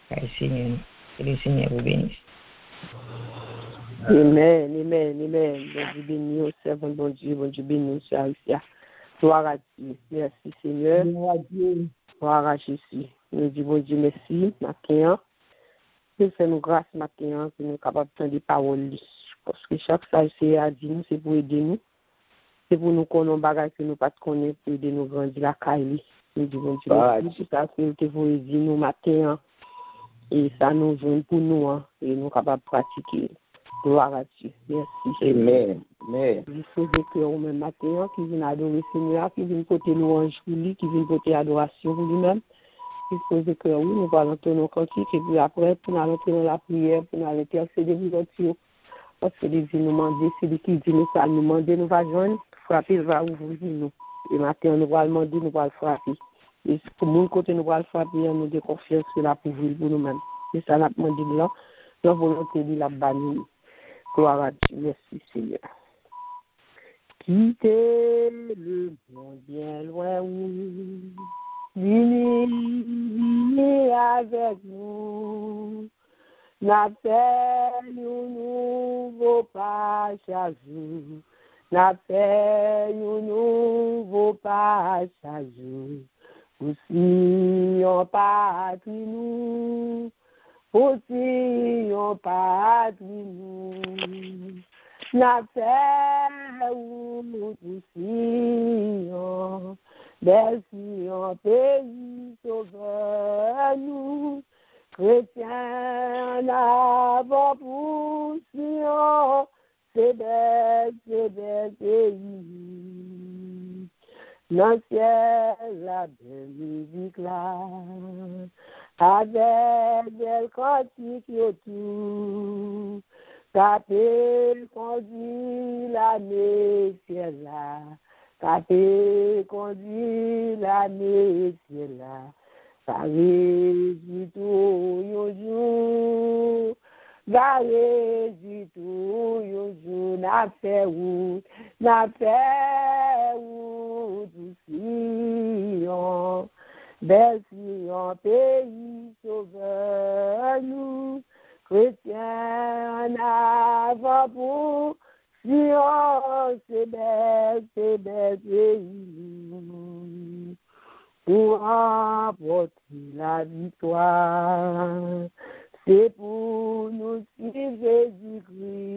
caille Seigneur. Que le Seigneur vous bénisse. Amen, amen, amen. Bon Dieu béni au servant, bon Dieu béni au service. Gloire à Dieu. Merci Seigneur. Gloire à Dieu. Gloire à Jésus. Nous disons bon Dieu merci, matin. Nous faisons grâce matin, que nous sommes capables de prendre des paroles. Parce que chaque chose c'est à dire nous, c'est pour aider nous. C'est pour nous connaître des bagages que nous ne pas connaître, pour aider nous grandir la caille. Nous disons bon Dieu merci. C'est ça que vous aider nous matin. Et ça nous vient pour nous, et nous sommes capables de pratiquer. Gloire à Dieu. Merci. Amen. Amen. Il faut que au même matin, qui vient adorer le Seigneur, qui vient porter louange pour lui, qui vient porter adoration pour lui-même. Il faut que oui, nous allons entendre nos cantiques, et puis après, pour nous entrer dans la prière, pour nous intercéder pour nous. Parce que les nous demander, c'est lui qui dit nous ça, nous demander, nous va joindre, frapper, il va ouvrir nous. Et matin, nous va demander, nous va le frapper. Et pour mon côté, nous va le frapper, nous avons confiance sur la pour nous-mêmes. C'est ça, nous avons demandé là, la volonté de la bannie. Gloire à Dieu, merci Seigneur. Quittez le monde bien loin où, venez avec nous, n'a fait un nouveau pas chaque jour, n'a fait un nouveau pas chaque jour, aussi on patrie nous. Aussi on patrie nous, n'a fait ou aussi on, bercy en pays sauveur nous, chrétiens en avant pour Sion, c'est bel pays. Dans le ciel, la belle musique là, avec des cantiques autour, tapez conduit la messieurs là, tapez conduit la messieurs là, ça réjouit tout un jour, ça réjouit tout un jour, n'a fait où du Sion. Bercy en pays sauveur nous, chrétiens en avant pour Sion, c'est bel pays. Pour remporter la victoire, c'est pour nous suivre Jésus-Christ.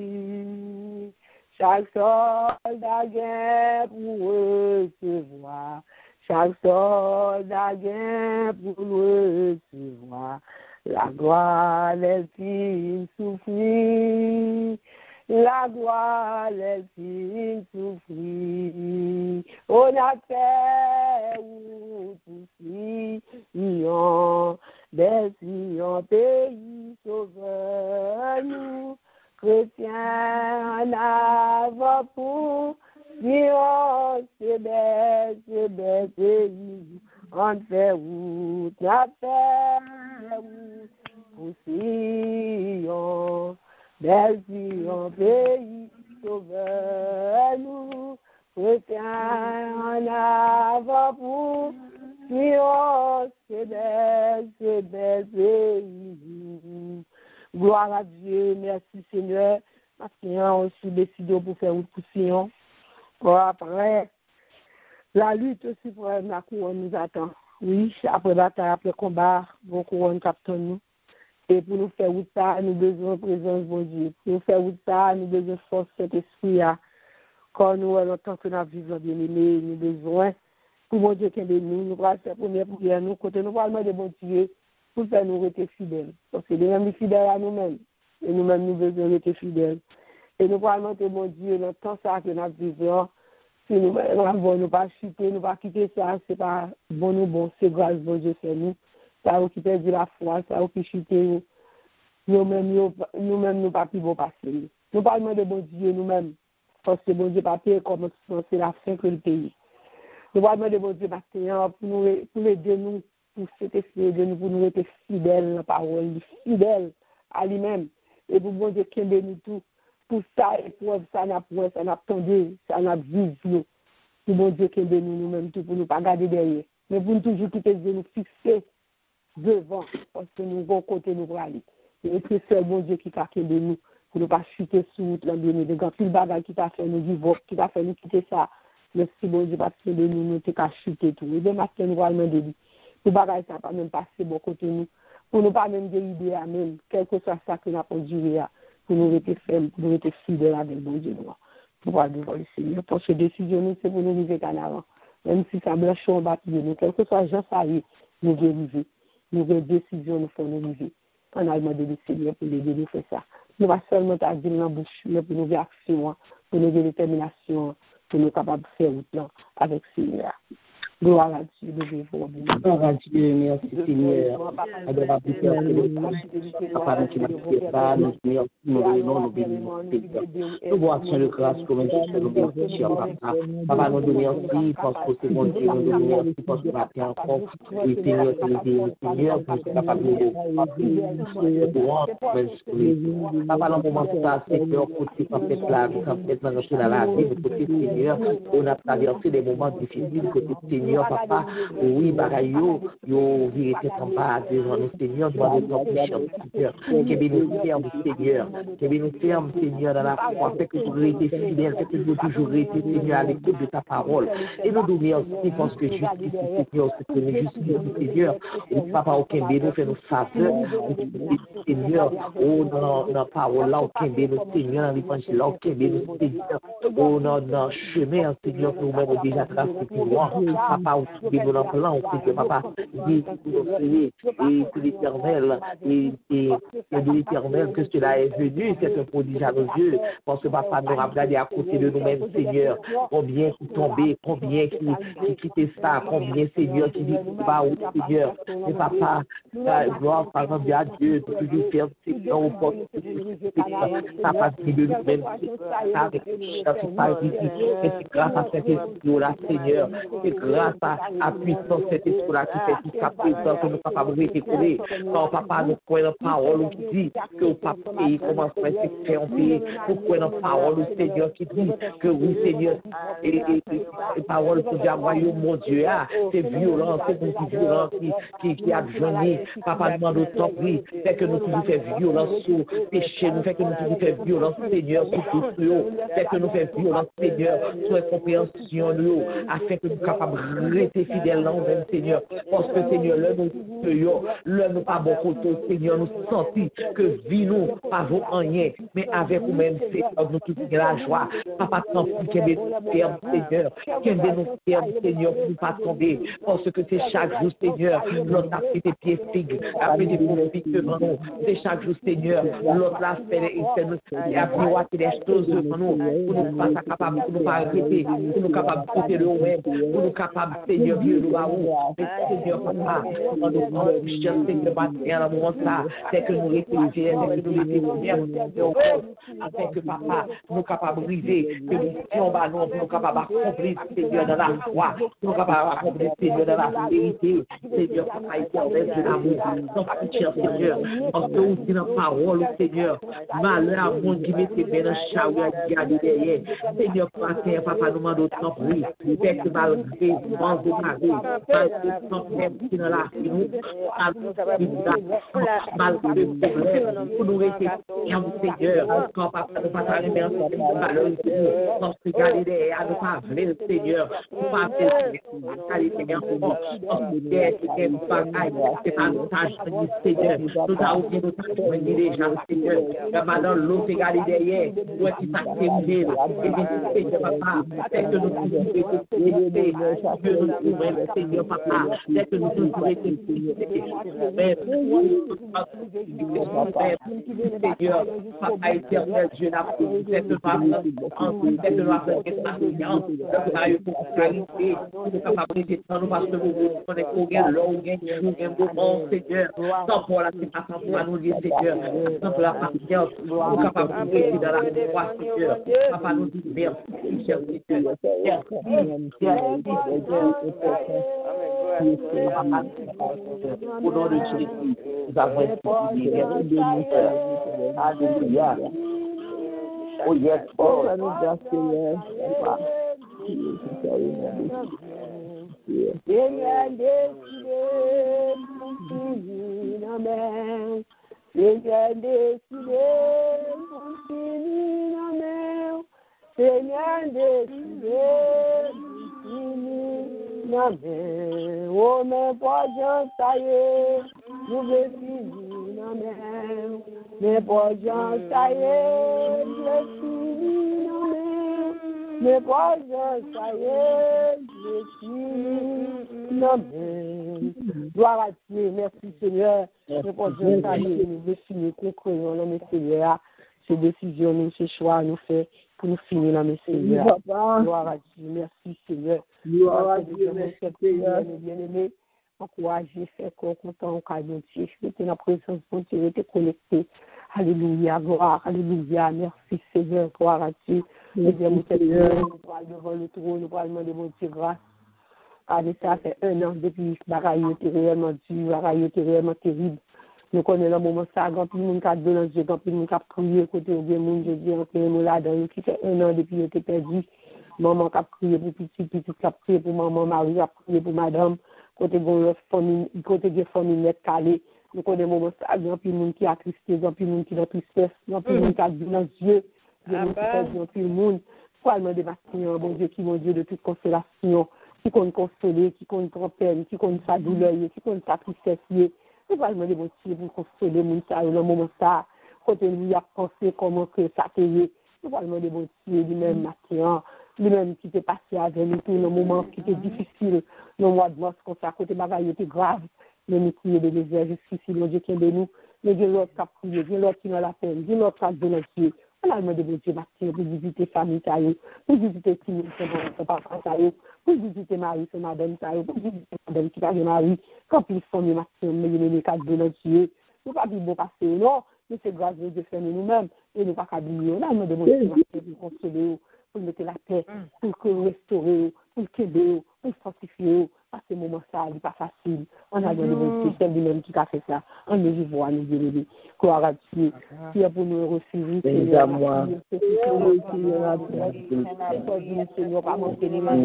Chaque soldat gagne pour recevoir. Chaque soldat gagne pour recevoir. La gloire, les filles souffrir. La gloire, les filles souffrir. On a fait où tout Sion, des Sion, pays sauveur nous. Chrétiens en avant pour Sion, c'est bel pays. On fait route, on fait route pour Sion, des Sion, pays sauveur nous. Chrétiens en avant pour Sion, c'est bel pays. Gloire à Dieu, merci Seigneur. Maintenant, on s'est décidé pour faire une poussière. Après, la lutte aussi pour la couronne nous attend. Oui, après bataille, après combat, bon couronne capte nous. Et pour nous faire ça, nous besoin de présence de Dieu. Pour nous faire ça, nous besoin de force cet esprit. Quand nous avons longtemps que nous vivons bien aimé, nous besoin pour mon Dieu qui est nous. Nous allons faire la première prière, nous, côté nous allons demander bon Dieu pour faire nous rester fidèles. Parce que nous sommes fidèles à nous-mêmes. Et nous-mêmes, nous besoin rester fidèles. Et nous allons demander bon Dieu, dans le temps ça que nous vivons, Si nous ne pas chuter, nous pas quitter ça, c'est pas bon nous bon, c'est grâce bon Dieu c'est nous. Ça qui perdu la foi, ça qui chuter nous-mêmes nous pas plus bon passer. Nous pas demander bon Dieu nous-mêmes, parce que bon Dieu pas payer comme c'est la fin que le pays. Nous pas demander bon Dieu pour nous aider nous, pour s'aider nous, pour nous être fidèles à la parole, fidèles à lui-même, et pour bon Dieu qui nous tout. Pour ça, épreuve, ça n'a attendu, ça n'a vu nous. Pour bon Dieu qui est nous-mêmes, tout pour nous pas garder derrière. Mais pour nous toujours quitter nous fixer devant, parce que nous avons côté nous pour aller. Et c'est seul bon Dieu qui a de nous, pour ne pas chuter sur route, l'embionner de grands pile bagages qui t'a fait nous vivre, qui t'a fait nous quitter ça. Merci bon Dieu, parce que de nous t'as chuté tout. Et bien, maintenant, nous allons demander lui. Pour bagages, ça pas même passer bon côté nous. Pour nous pas même dérider à même, quel que soit ça que nous avons duré à. Pour nous être fermes, pour nous être fidèles avec bon Dieu, pour pouvoir devant le Seigneur. Parce que décision, c'est pour nous vivre en avant. Même si ça blanche en bas de nous, quel que soit Jean Saïe, nous devons vivre. Nous avons décision, nous faisons nous vivre. On a demandé le Seigneur pour l'aider nous faire ça. Nous ne pas seulement dire dans la bouche, mais pour nous faire action, pour nous faire détermination, pour nous capables de faire route avec le Seigneur. Gloire à Dieu, de vivre. Gloire à Dieu, merci Seigneur. Adorable Père Céleste, Papa, nous qui m'appelons pas, nous merci, nous donnons, nous bénissons, Seigneur. Nous voyons action de grâce comme un Dieu, nous bénissons, Papa. Papa, nous donnons merci parce que c'est mon Dieu, nous donnons merci parce que nous avons encore, et Seigneur, Seigneur, pour être capable de l'esprit. Papa, dans le moment où ça, Seigneur, côté quand c'est là, quand c'est dans la vie, côté Seigneur, on a traversé des moments difficiles, côté Seigneur. Papa, oui, bagayo, yo, vérité en bas devant nous, Seigneur, devant nos pécheurs, Seigneur, que bénéficiaire du Seigneur, que bénéficiaire, Seigneur, dans la foi, fait que vous avez été fidèle, fait que vous avez toujours été, Seigneur, à l'écoute de ta parole. Et nous nous aussi, parce que justice, Seigneur, c'est que justice, Seigneur, et Papa, aucun bénéfice, fait nous faveur, Seigneur, oh, dans la parole, là, aucun bénéfice, Seigneur, dans l'évangile, là, aucun bénéfice, Seigneur, oh, dans le chemin, Seigneur, que nous-mêmes déjà tracé pour moi. Papa, ou nous dans plan, que papa dit et c'est l'éternel, et de l'éternel que cela est venu, c'est un prodige à nos yeux, parce que papa nous a regardé à côté de nous-mêmes, Seigneur, combien qui tombaient, combien qui quittaient ça, combien, Seigneur, qui dit pas au Seigneur, mais papa, gloire, par exemple, à Dieu, de toujours faire, Seigneur, au porte, papa, qui de nous-mêmes, avec et c'est grâce à cet esprit-là, Seigneur, c'est grâce à puissance cet esprit-là qui fait tout ça présent, que nous sommes capables de récouler. Quand papa nous croit dans la parole qui dit que le papa pays commence à se faire en pays, nous croyons dans la parole du Seigneur qui dit que oui, Seigneur, et parole pour dire, voyons mon Dieu, c'est violent, c'est une violence qui a jeûné. Papa demande au temps pris, fait que nous toujours fait violence sur péché, nous fait que nous toujours fait violence, Seigneur, sur tout nous, fait que nous fait violence, Seigneur, sur la compréhension nous, afin que nous soyons capables de rester fidèles là, même, Seigneur, parce que, Seigneur, l'homme nous pas bon côté, Seigneur, nous sentons que vie nous, pas vaut rien, mais avec nous-mêmes, Seigneur, nous tous la joie. Papa, tant pis, qu'elle nous ferme, Seigneur, qu'elle nous ferme, Seigneur, pour ne pas tomber, parce que c'est chaque jour, Seigneur, l'autre a fait des pieds figues, a fait des pieds figues devant nous, c'est chaque jour, Seigneur, l'autre a fait des choses devant nous, pour nous pas capables, pour nous pas arrêter, pour nous capables de côté de nous-mêmes, pour nous capables, Seigneur, Dieu, nous avons, Seigneur, papa, en nous cherchons, Seigneur, à un moment ça, c'est que nous restons fiers, c'est que nous restons fiers, afin que papa, nous capables de briser, que nous tions ballons, pour nous capables d'accomplir, Seigneur, dans la foi, pour nous capables d'accomplir, Seigneur, dans la vérité, Seigneur, papa, éternel de l'amour, sans cher Seigneur, parce que nous sommes dans la parole, Seigneur, malheur à monde qui met ses mains dans le chariot et garde derrière, Seigneur, papa, nous demandons autant pour lui, fait que malgré, vent de Marie, malgré son même qui dans la vie, malgré le problème, pour nous rester fermes, Seigneur, quand papa nous pas arriver en valeur, parce que garder derrière, nous pas venir, Seigneur, nous pas venir, Seigneur, pour nous, parce que c'est une bagaille, c'est pas nous tâche, Seigneur, nous avons bien nous tâche, déjà, Seigneur, madame, l'eau, c'est garder derrière, où est-ce que ça s'est et bien, Seigneur, papa, c'est que nous pouvons que nous trouvons, Seigneur, papa, dès que nous trouvons Seigneur, papa éternel, Dieu n'a pas dès que nous avons patience, pour qualité, nous capable de descendre parce que nous connaissons l'eau, moment, Seigneur, sans pour la séparation, pour nous dire, Seigneur, sans pour la patience, nous sommes capables de rester dans la foi, Seigneur. Papa nous dit merci, cher Seigneur. Au nom de Jésus, nous avons été alléluia. Oh yes, oh, oh, mais pas ça y est, nous vais finir, mais pas ça y est, je finis, mais pas ça y est, je finis, gloire à Dieu, merci Seigneur, mais pas ça y est, nous vais finir, concluons, non, mais Seigneur, ces décisions, nous, ces choix, nous fait pour nous finir, non, mais Seigneur, gloire à Dieu, merci Seigneur. Gloire à Dieu, merci Seigneur, bien-aimé. Encouragé, fait qu'on content au cas de Dieu. Je suis dans la présence de Dieu, j'étais connecté. Alléluia, gloire, alléluia. Merci Seigneur, gloire à Dieu. Seigneur, nous parlons devant le trône, nous parlons demander mon Dieu grâce. Allez, ça fait 1 an depuis que bagaille était réellement dur, bagaille était réellement terrible. Nous connaissons le moment ça, quand tout le monde a donné Dieu, quand tout le monde a prié, côté au bien monde, je dis, on nous là-dedans, qui fait 1 an depuis qu'il était perdu. Maman a prié pour petit a prié pour maman, Marie a prié pour madame, côté de famille net calé. Nous connaissons le moment ça, il y a plus de monde qui a tristé, il y a plus de monde qui a tristesse, il y a plus de monde qui a dit dans Dieu, il y a plus de monde. Pourquoi des bâtiments, bon Dieu, qui est mon Dieu de toute consolation, qui compte consoler, qui compte peine, qui compte sa douleur, qui compte sa tristesse. Nous allons demander mon Dieu pour consoler mon ça, dans le moment ça, côté lui a pensé comment que ça t'est. Nous allons demander mon Dieu lui-même matin, lui-même qui s'est passé avec nous tout le moment qui était difficile, le mois de mars, comme ça, côté bagaille était grave, mais nous prions de désert jusqu'ici, mon Dieu qui est de nous, mais Dieu l'autre qui a prié, Dieu l'autre qui est dans la peine, Dieu l'autre qui a donné Dieu. On a demandé mon Dieu matin pour visiter famille, pour visiter Timon, son papa, pour visiter Marie, son madame, pour visiter madame qui a Marie, quand il faut me matin, mais il y a les cadres de Dieu. Nous ne pouvons pas dire bon passer, non, mais c'est grâce à Dieu faire nous-mêmes, et nous ne pouvons pas oublier. On a demandé mon Dieu matin pour consoler, pour mettre la paix, pour restaurer, pour aider, pour fortifier. Parce que ce moment ça n'est pas facile. On a donné mon Dieu, c'est lui-même qui a fait ça. On le voit, nous bien-aimés. Gloire à Dieu. Qui est pour nous refuser. Seigneur, moi. Seigneur, pas manquer les mains.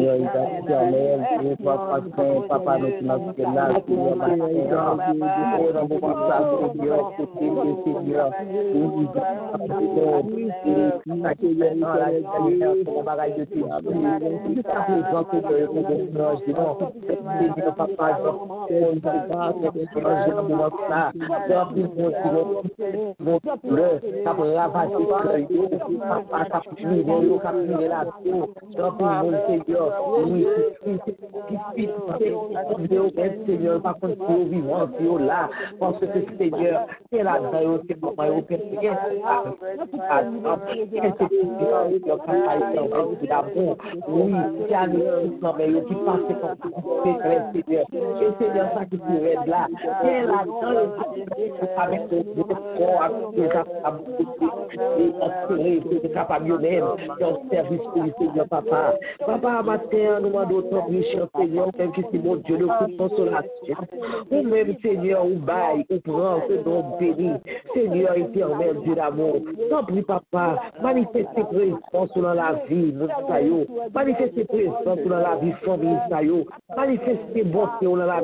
Papa, nous sommes là, Seigneur, papa, Seigneur, par contre, tu es vivant, tu es là, parce que Seigneur, tu es là, c'est pour moi, qui passe et Seigneur, ça qui pourrait être là, et là-dedans, avec le corps, avec les capables même, dans le service pour le Seigneur, papa. Papa, matin, nous demandons ton cher Seigneur, même que c'est mon Dieu, le coup de consolation. Ou même, Seigneur, ou bail, ou prend, ce nom béni. Seigneur éternel, Dieu d'amour. T'en prie, papa, manifestez présence dans la vie, nous saillons. Manifestez présence dans la vie, famille, saillons. Manifestez bonté dans la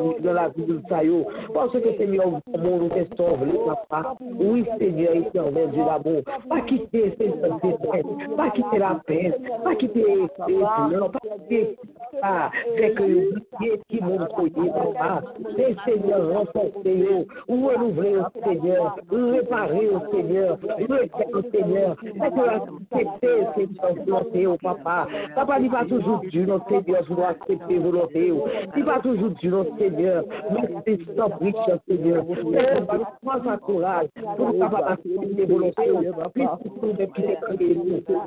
vie de saillons. Parce que, Seigneur, mon nous est sauvé, papa. Oui, Seigneur éternel, Dieu d'amour. Pas quitter cette détresse, pas quitter la peine, pas quitter les douleurs, pas quitter papa, c'est que oubliez qui m'ont connu, papa. C'est Seigneur, renforcez-le, renouvelez au Seigneur, réparez au Seigneur, refaites au Seigneur. C'est que accepter, Seigneur, volonté au papa. Papa, il va toujours dire, non, Seigneur, je dois accepter volonté. Il va toujours dire, non, Seigneur, mais c'est sans brique, Seigneur. Prends sa courage, pour ne pas accepter volonté. Puis, pour ne plus écrire.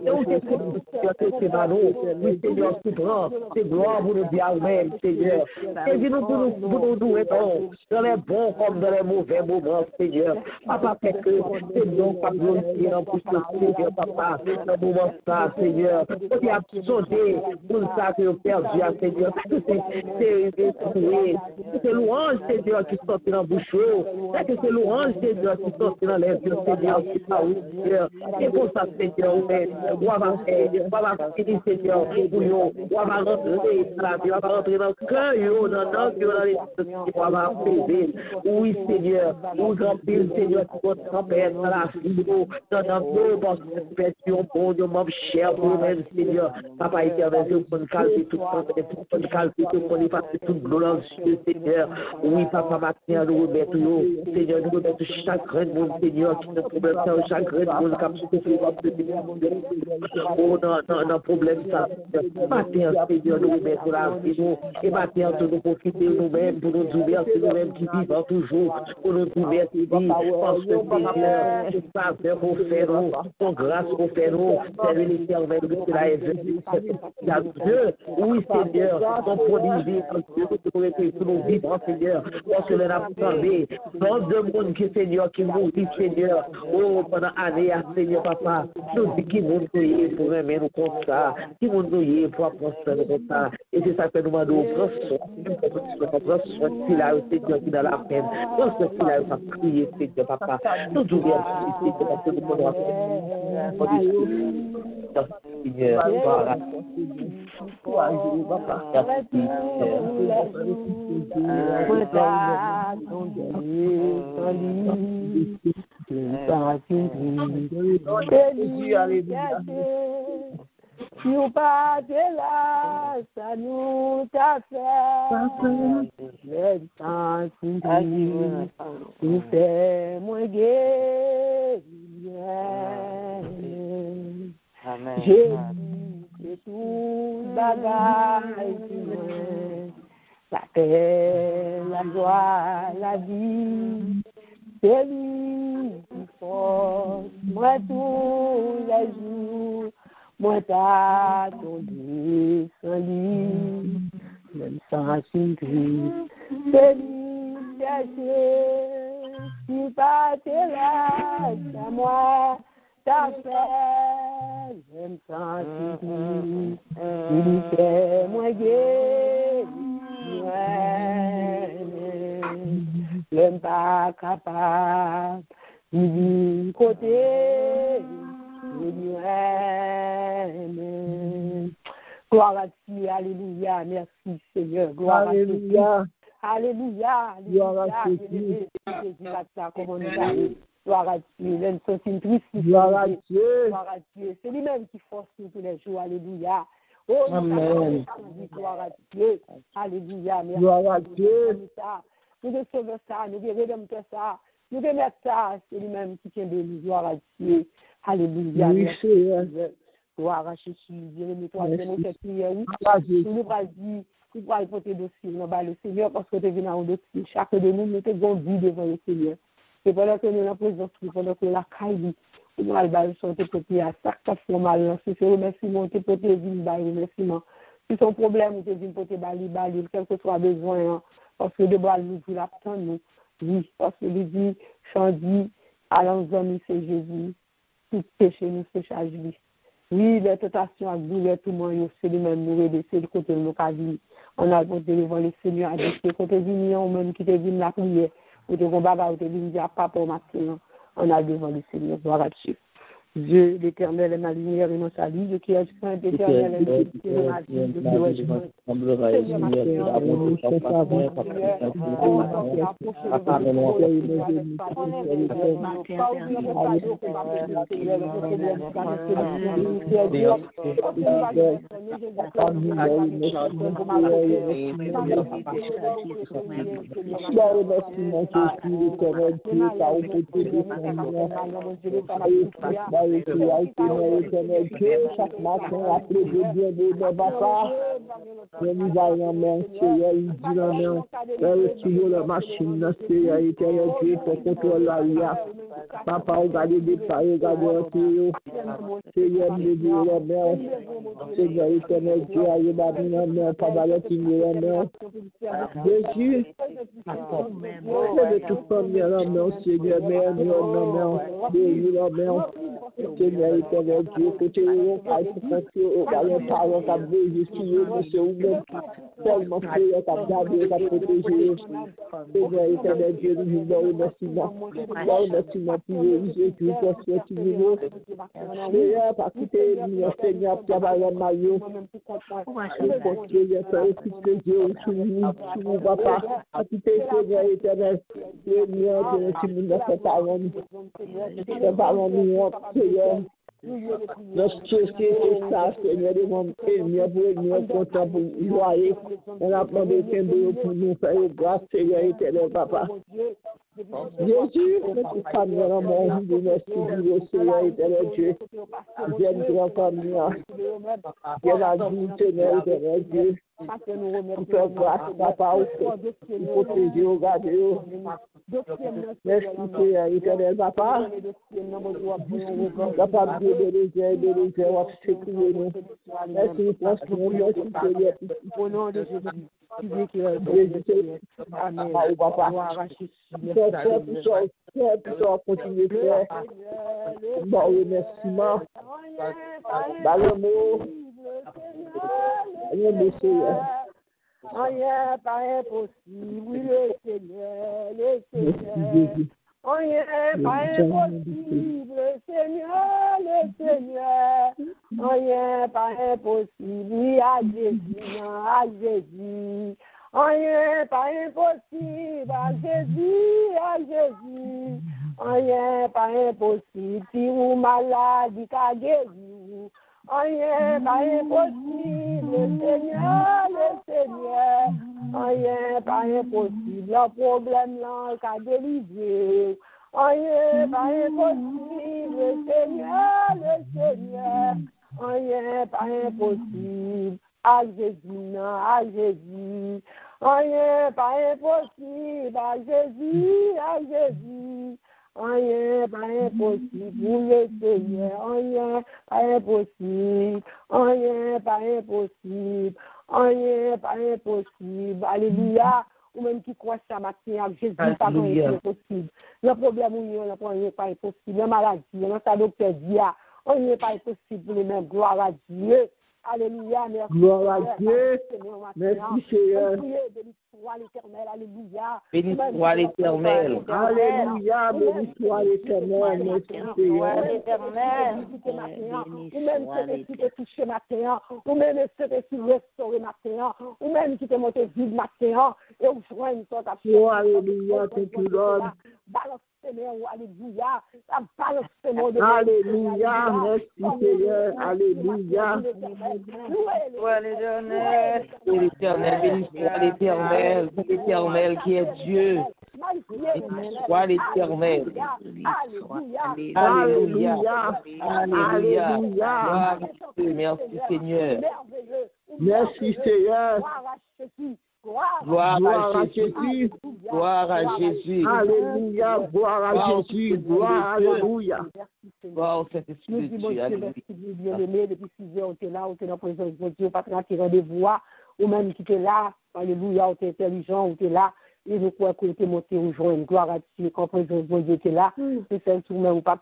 Et on te fait c'est ballon. Oui, Seigneur, tu prends. C'est gloire pour nous dire même, Seigneur. Et dis-nous pour nous aidons dans les bons comme dans les mauvais moments, Seigneur. Papa, fait que c'est non pas glorifier en plus de Seigneur, papa, dans le moment ça, Seigneur. On y a sondé pour ça que nous perdu, Seigneur. C'est louange, Seigneur, qui sortit dans la bouche. C'est louange, Seigneur, qui sortit dans les yeux, Seigneur. Seigneur. Et pour ça, Seigneur, on va finir, Seigneur, pour nous. On va rentrer dans la vie, on va rentrer dans le cœur, dans les on va apaiser. Oui, Seigneur, nous remplir, Seigneur, qui va tremper dans la vie, dans nos bonnes expressions, pour nous, membres chers, pour nous-mêmes, Seigneur. Papa éternel, je peux nous calmer tout le calmer, tout le passer toute gloire, Seigneur. Oui, Papa, maintenant, nous remettons, Seigneur, nous remettons chagrin de mon Seigneur, qui ne problème, chagrin de mon capacité, oh, non, problème, ça. Matin, Seigneur, nous remettons la vie, et matin, nous profiter nous-mêmes, pour nous dire, c'est nous-mêmes qui vivons toujours, pour nous dire, merci, parce que Seigneur, tu faveur pour faire nous, ton grâce pour faire nous, c'est l'éternel, que cela est venu, Dieu, oui, Seigneur, ton prodige, pour nous vivre, Seigneur, parce que l'on a parlé, dans deux mondes qui, Seigneur, qui mourit, Seigneur, oh, pendant années, Seigneur, papa, nous dit qui nous est pour aimer nous comme ça, qui nous est pour apprendre nous comme ça, et c'est ça que nous demandons, prends soin, s'il a, Seigneur, qui est dans la peine, prends soin, s'il a, va prier, Seigneur, papa, nous nous merci, Seigneur, parce que nous pouvons Seigneur, voilà. Si on pas de là, ça nous t'a fait. Le temps nous fait moins gai. Jésus, c'est tout bagage. La paix, la joie, la vie. C'est lui qui force moi tous les jours. Moi t'attendais sans lui, même sans surprise. C'est lui chercher, si pas t'es là, c'est moi t'as fait, même sans surprise. Il fait moi guérir, même pas capable, il côté. Gloire à Dieu, alléluia, merci Seigneur, gloire alléluia. À Dieu. Alléluia, gloire à Dieu, gloire à Dieu, même son triste, gloire à Dieu, c'est lui-même qui force nous tous les jours, alléluia. Oh, amen. Gloire à Dieu, alléluia, merci. Gloire à Dieu. Nous devons sauver ça, nous devons redempter ça, nous devons mettre ça, c'est lui-même qui tient de nous, gloire à Dieu. Alléluia. Oui, gloire à Jésus. Jérémie 3, nous cette prière. Nous allons dire, nous allons porter dossier dans le Seigneur parce que tu es venu à un dossier. Chacun de nous, nous avons vie devant le Seigneur. Et pendant que nous avons la présence, pendant que la caille, nous allons chanter côté à chaque fois mal. Si c'est remerciement, tu peux te dire remerciement. Si son problème, tu peux te dire quel que soit besoin. Parce que de bras nous dit l'attend nous. Oui, parce que lui dit, Chandi, allons-y, c'est Jésus. Tout péché nous se charge lui. Oui, les tentations à douleur, tout le monde, c'est lui-même nous aider, c'est le côté de nos cas. On a porté devant le Seigneur à dire que côté venu, on même qui te vient la prière, ou te combat, ou te vient dire papa au matin, on a devant le Seigneur, gloire à Dieu. Dieu, l'Éternel est ma lumière et mon salut. Dieu qui est saint, l'Éternel est ma vie, Dieu qui est chaque matin, après de Dieu, de papa, nous allons en main, Seigneur, il dit en main, toujours la machine, Seigneur, éternel Dieu, pour contrôler la vie. Papa, regardez des pas, regardez un peu, Seigneur, me dit la main, Seigneur, éternel Dieu, aïe, babi, la main, papa, la fille, la main. Jésus, de toute première la main, Seigneur, mais nous la main, Dieu, la main. Seigneur, éternel Dieu, que tu es pour confier aux parents qui ont béni, monsieur, ou même tellement Seigneur, qui ont gardé, qui ont protégé. Seigneur, éternel Dieu, nous vous remercions. Nous remercions pour Jésus, pour ce que tu nous donnes. Seigneur, parce que tu es venu, Seigneur, pour avoir un maillot. Pour Seigneur, faire écouter Dieu, tu nous vois pas. Parce que tu es Seigneur, éternel, Seigneur, tu nous as fait parole. Fait parole, Seigneur, notre société est ça, Seigneur, de mon Seigneur, pour nous content, pour joyer. On a demandé pour nous faire grâce, Seigneur, éternel, papa. Jésus, notre famille, mon Dieu, merci, Seigneur, éternel Dieu. J'aime grand famille. Dieu la vie, Seigneur, éternel Dieu. Pour faire grâce, papa, pour protéger, regarder. Merci, Seigneur, éternel, papa. Papa, Dieu, de les on va sécuriser nous. Merci, merci, Seigneur. Au nom de Jésus. Amen. Papa, continuer de faire. Bon remerciement. Dans le mot. Rien pas impossible, oui, le Seigneur. Rien pas impossible, le Seigneur. Rien pas impossible, oui, à Jésus. Rien pas impossible, à Jésus. Rien pas impossible, si vous malade, qu'à guérir. Rien pas impossible, le Seigneur. Rien pas impossible, le problème là, qu'à délivrer. Rien pas impossible, le Seigneur. Rien pas impossible, à Jésus. Rien pas impossible, à Jésus. Rien pas impossible pour le Seigneur, rien pas impossible, rien pas impossible, rien pas impossible. Alléluia. Ou même qui croit ça matin, Jésus, pas rien possible. Le problème, rien pas impossible. La maladie, notre docteur dit, rien pas impossible pour les mêmes. Gloire à Dieu. Alléluia, merci. Gloire à Dieu. Merci, Seigneur. Béni soit l'Éternel, alléluia. Béni soit l'Éternel. Alléluia, béni soit l'Éternel. Merci, Seigneur. Ou même ceux qui te touché matin, ou même ceux qui restauré matin, ou même qui te monté vide matin, et où joignent toi ta fille. Oh, alléluia, thank you, Lord. Alléluia. Alléluia, merci, Seigneur. Alléluia. L'éternel, béni soit l'Éternel qui est Dieu. Béni soit l'Éternel. Alléluia. Alléluia. Merci, Seigneur. Merci, Seigneur. Gloire à Jésus. Gloire à Jésus. Alléluia. Gloire à Jésus. Gloire, alléluia. Gloire au Saint-Esprit de Dieu. Bien-aimé, depuis 6 heures, on est là, on est dans la présence de Dieu, pas tranquille, rendez-vous, ou même qui est là, alléluia, on est intelligent, on est là, et je crois qu'on est monté au joint, gloire à Dieu, quand la présence de Dieu est là, c'est celle tout même, pas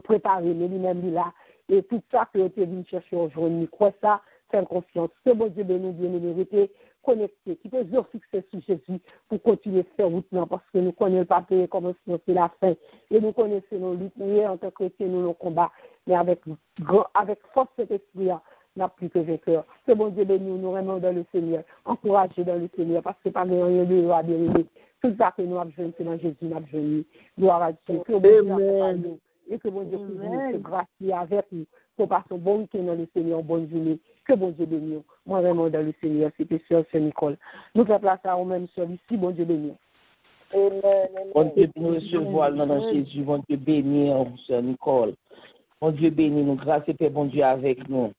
préparer, mais lui-même, il est là, et tout ça que tu es venu chercher au joint, il croit ça, faire confiance, ce bon Dieu, bien mérité, connecté, qui peut se fixer sur Jésus pour continuer à faire route, parce que nous connaissons le papier, comment c'est la fin, et nous connaissons nos luttes, en tant que chrétiens, nous nos combats, mais avec force cet esprit, n'a plus que vainqueur. Que bon Dieu bénisse nous vraiment dans le Seigneur, encouragés dans le Seigneur, parce que pas rien de à dériver. Tout ça que nous avons besoin, c'est dans Jésus, nous avons besoin. Gloire à Dieu. Que bon Dieu accompagne nous. Et que bon Dieu puisse grâce avec nous. Pour passer un bon week-end dans le Seigneur, bonne journée. Que bon Dieu bénisse nous. Moi vraiment dans le Seigneur, c'était Sœur Nicole. Nous faisons place à nous-mêmes, Sœur ici, bon Dieu bénisse. Bon Dieu nous recevoir dans Jésus, bon Dieu bénir, Sœur Nicole. Bon Dieu bénit nous, grâce et paix, bon Dieu avec nous.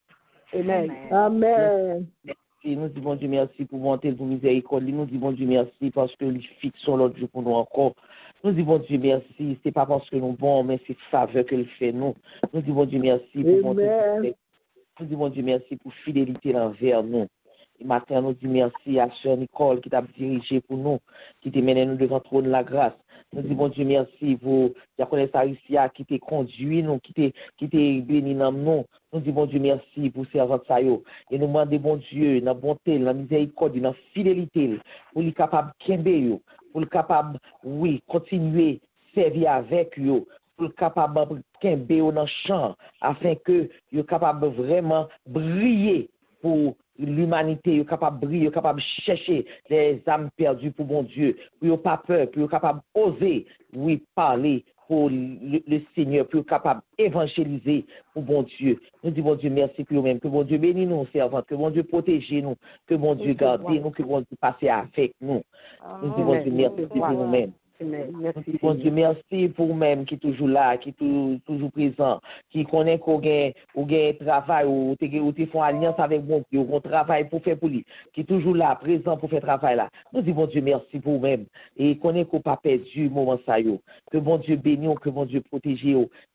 Amen. Amen. Merci. Nous disons bon Dieu merci pour monter pour miséricorde. Nous disons bon Dieu merci parce que nous fixons l'autre jour pour nous encore. Nous disons bon Dieu merci. C'est pas parce que nous bons, mais c'est faveur que le fait nous. Nous disons bon Dieu merci pour monter. Nous disons bon Dieu merci pour fidélité envers nous. Et matin, nous disons merci à Sœur Nicole qui t'a dirigé pour nous, qui t'a mené nous devant le trône de la grâce. Nous disons bon Dieu merci pour Diaconesse Aricia qui t'a conduit nous, qui t'a béni dans nous. Nous disons bon Dieu merci pour servante Sayo. Et nous demandons bon Dieu, dans la bonté, dans la miséricorde, dans la fidélité, pour lui capable de kembe, pour lui capable, oui, continuer à servir avec eux, pour lui capable de kembe dans le champ, afin que vous capable vraiment briller pour l'humanité, est capable de briller, est capable de chercher les âmes perdues pour bon Dieu, pour ne pas peur, pour être capable d'oser, oui, parler pour le Seigneur, pour être capable d'évangéliser pour bon Dieu. Nous disons bon Dieu merci pour nous-mêmes, que bon Dieu bénisse nous, servantes, que bon Dieu protège nous, que bon Dieu garde nous, que bon Dieu passe avec nous. Nous disons bon Dieu merci pour nous-mêmes. Merci, bon Dieu, merci pour vous-même qui est toujours là, qui est toujours présent, qui connaît qu'on a travail, ou tu fais alliance avec bon Dieu, qu'on travaille pour faire pour lui, qui est toujours là, présent pour faire travail là. Nous disons, bon Dieu, merci pour vous-même. Et connaît qu'on pas perdu moment ça, que bon Dieu bénisse, que bon Dieu protège,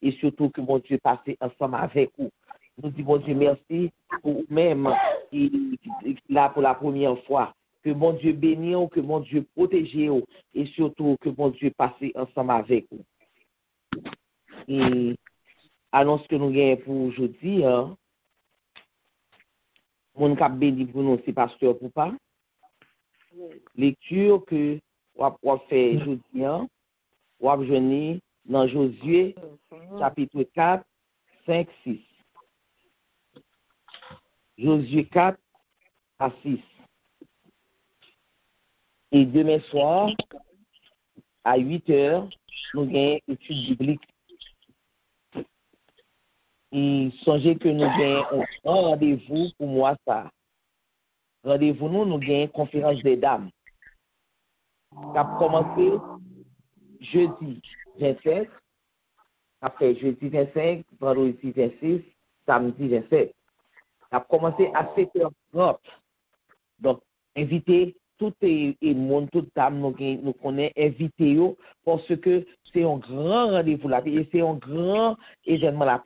et surtout que bon Dieu passe ensemble avec vous. Nous disons, bon Dieu, merci pour vous-même qui est là pour la première fois. Que bon Dieu bénisse, que bon Dieu protège, et surtout que bon Dieu passe ensemble avec vous. Et annonce que nous gagnons pour aujourd'hui, mon cap béni pour nous, c'est pasteur pour pas. Lecture que on va faire aujourd'hui, on va venir dans Josué, chapitre 4, 5, 6. Josué 4 à 6. Et demain soir, à 8h, nous avons une étude biblique. Et songez que nous avons un rendez-vous pour moi, ça. Rendez-vous, nous avons une conférence des dames. Qui a commencé jeudi 27, après jeudi 25, vendredi 26, samedi 27. Qui a commencé à 7h30. Donc, invitez tout et monde, toute dame, nous connaissons invité parce que c'est un grand rendez-vous là, et c'est un grand événement là,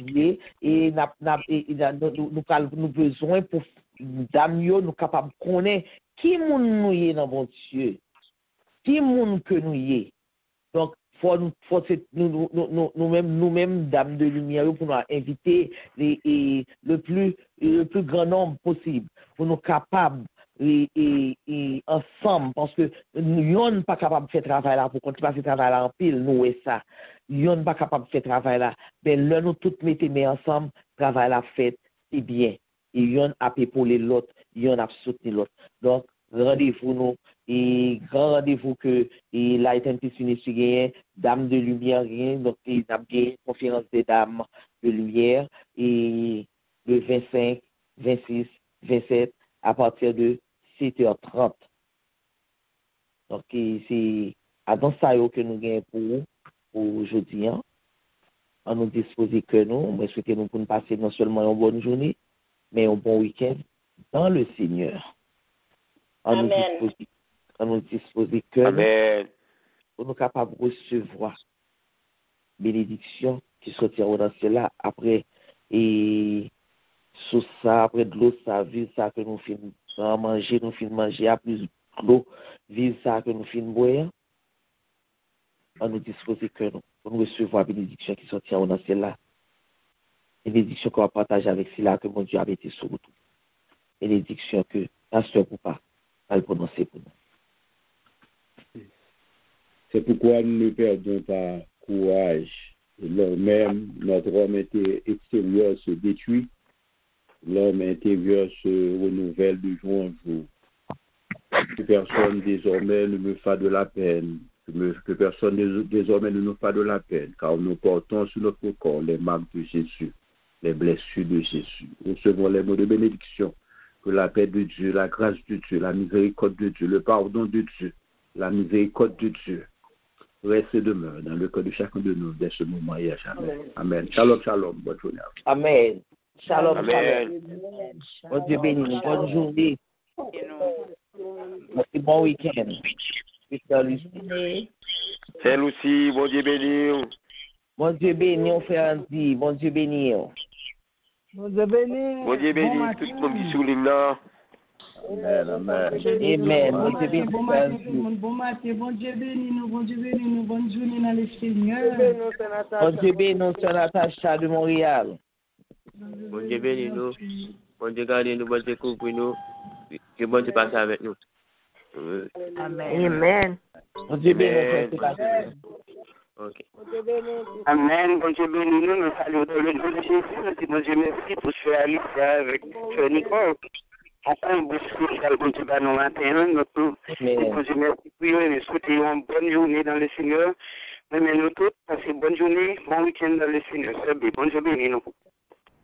et nous avons besoin pour dame nous capables de connaître qui nous est dans bon Dieu, qui monde que nous est. Donc, faut nous-mêmes, dames de lumière, pour nous inviter le plus grand nombre possible, pour nous capables et ensemble, parce que nous ne sommes pas capables de faire travail là, pour continuer à faire travail là en pile, nous et ça. Nous ne sommes pas capables de faire travail là. Mais là, nous tous mettons ensemble, travail là fait, c'est bien. Et nous a épauler l'autre, nous a soutenir l'autre. Donc, rendez-vous nous, et grand rendez-vous que la Éternité Dame de Lumière, donc il y a une conférence des Dames de Lumière, et le 25, 26, 27, à partir de 7h30. Donc, c'est à dans ça que nous gagnons pour aujourd'hui. On nous dispose que nous souhaitons nous pour passer non seulement une bonne journée, mais un bon week-end dans le Seigneur. On nous dispose que nous sommes capables de recevoir bénédiction qui sortira dans cela après et sous ça, après de l'eau, ça, vise ça que nous finissons manger à plus de l'eau, vise ça que nous finissons boire. On nous dispose que nous recevons la bénédiction qui sortira dans celle-là. Bénédiction qu'on va partager avec celle-là que mon Dieu a été sur nous. Bénédiction que pasteur pour pas le prononcer pour nous. C'est pourquoi nous ne perdons pas courage. Même notre homme extérieur se détruit, l'homme intérieur se renouvelle de jour en jour. Que personne désormais ne me fasse de la peine, que personne désormais ne nous fasse de la peine, car nous portons sur notre corps les marques de Jésus, les blessures de Jésus. Recevons les mots de bénédiction, que la paix de Dieu, la grâce de Dieu, la miséricorde de Dieu, le pardon de Dieu, la miséricorde de Dieu, reste et demeure dans le cœur de chacun de nous dès ce moment et à jamais. Amen. Shalom, shalom. Bonne journée. Amen. Shalom, Amen. shalom. Bon Dieu béni. Bonne journée. Bon week-end. C'est Lucie. Bon Dieu béni. Bon Dieu béni, on fait un dit. Bon Dieu béni. Bon Dieu béni. Bon Dieu béni. Tout le monde qui souligne là. Amen, amen. Amen. Bon Dieu béni. Bon matin, bon Dieu béni nous, bon Dieu béni nous, bonne journée dans le Seigneur. Bon Dieu béni, nous, c'est Natacha de Montréal. Bon Dieu béni nous, bon Dieu garde nous, bon Dieu couvre nous, que bon Dieu passe avec nous. Amen. Bon Dieu béni, nous, Ok. Amen. Bon Dieu béni nous, nous saluons dans le nom de Jésus. Nous disons bon Dieu merci pour ce Alicia avec ce Nicole. Encore un beau spécial, bon Dieu, nous matin. Bon Dieu merci pour eux. Nous souhaitons une bonne journée dans le Seigneur. Mais nous tous, passez bonne journée, bon week-end dans le Seigneur. Bon Dieu béni nous.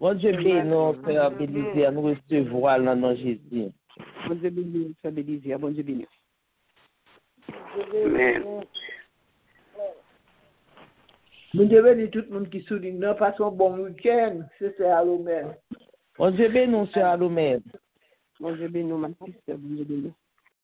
Bon Dieu béni, nous, Frère Bélisir, nous recevons dans le nom de Jésus. Bon Dieu béni, Frère Bélisir, bon Dieu béni. Amen. Bon Dieu béni tout le monde qui souligne, nous passons un bon week-end, c'est Alomène. Bon Dieu béni, nous, c'est Alomène. Bon Dieu béni, mon fils, bon Dieu béni.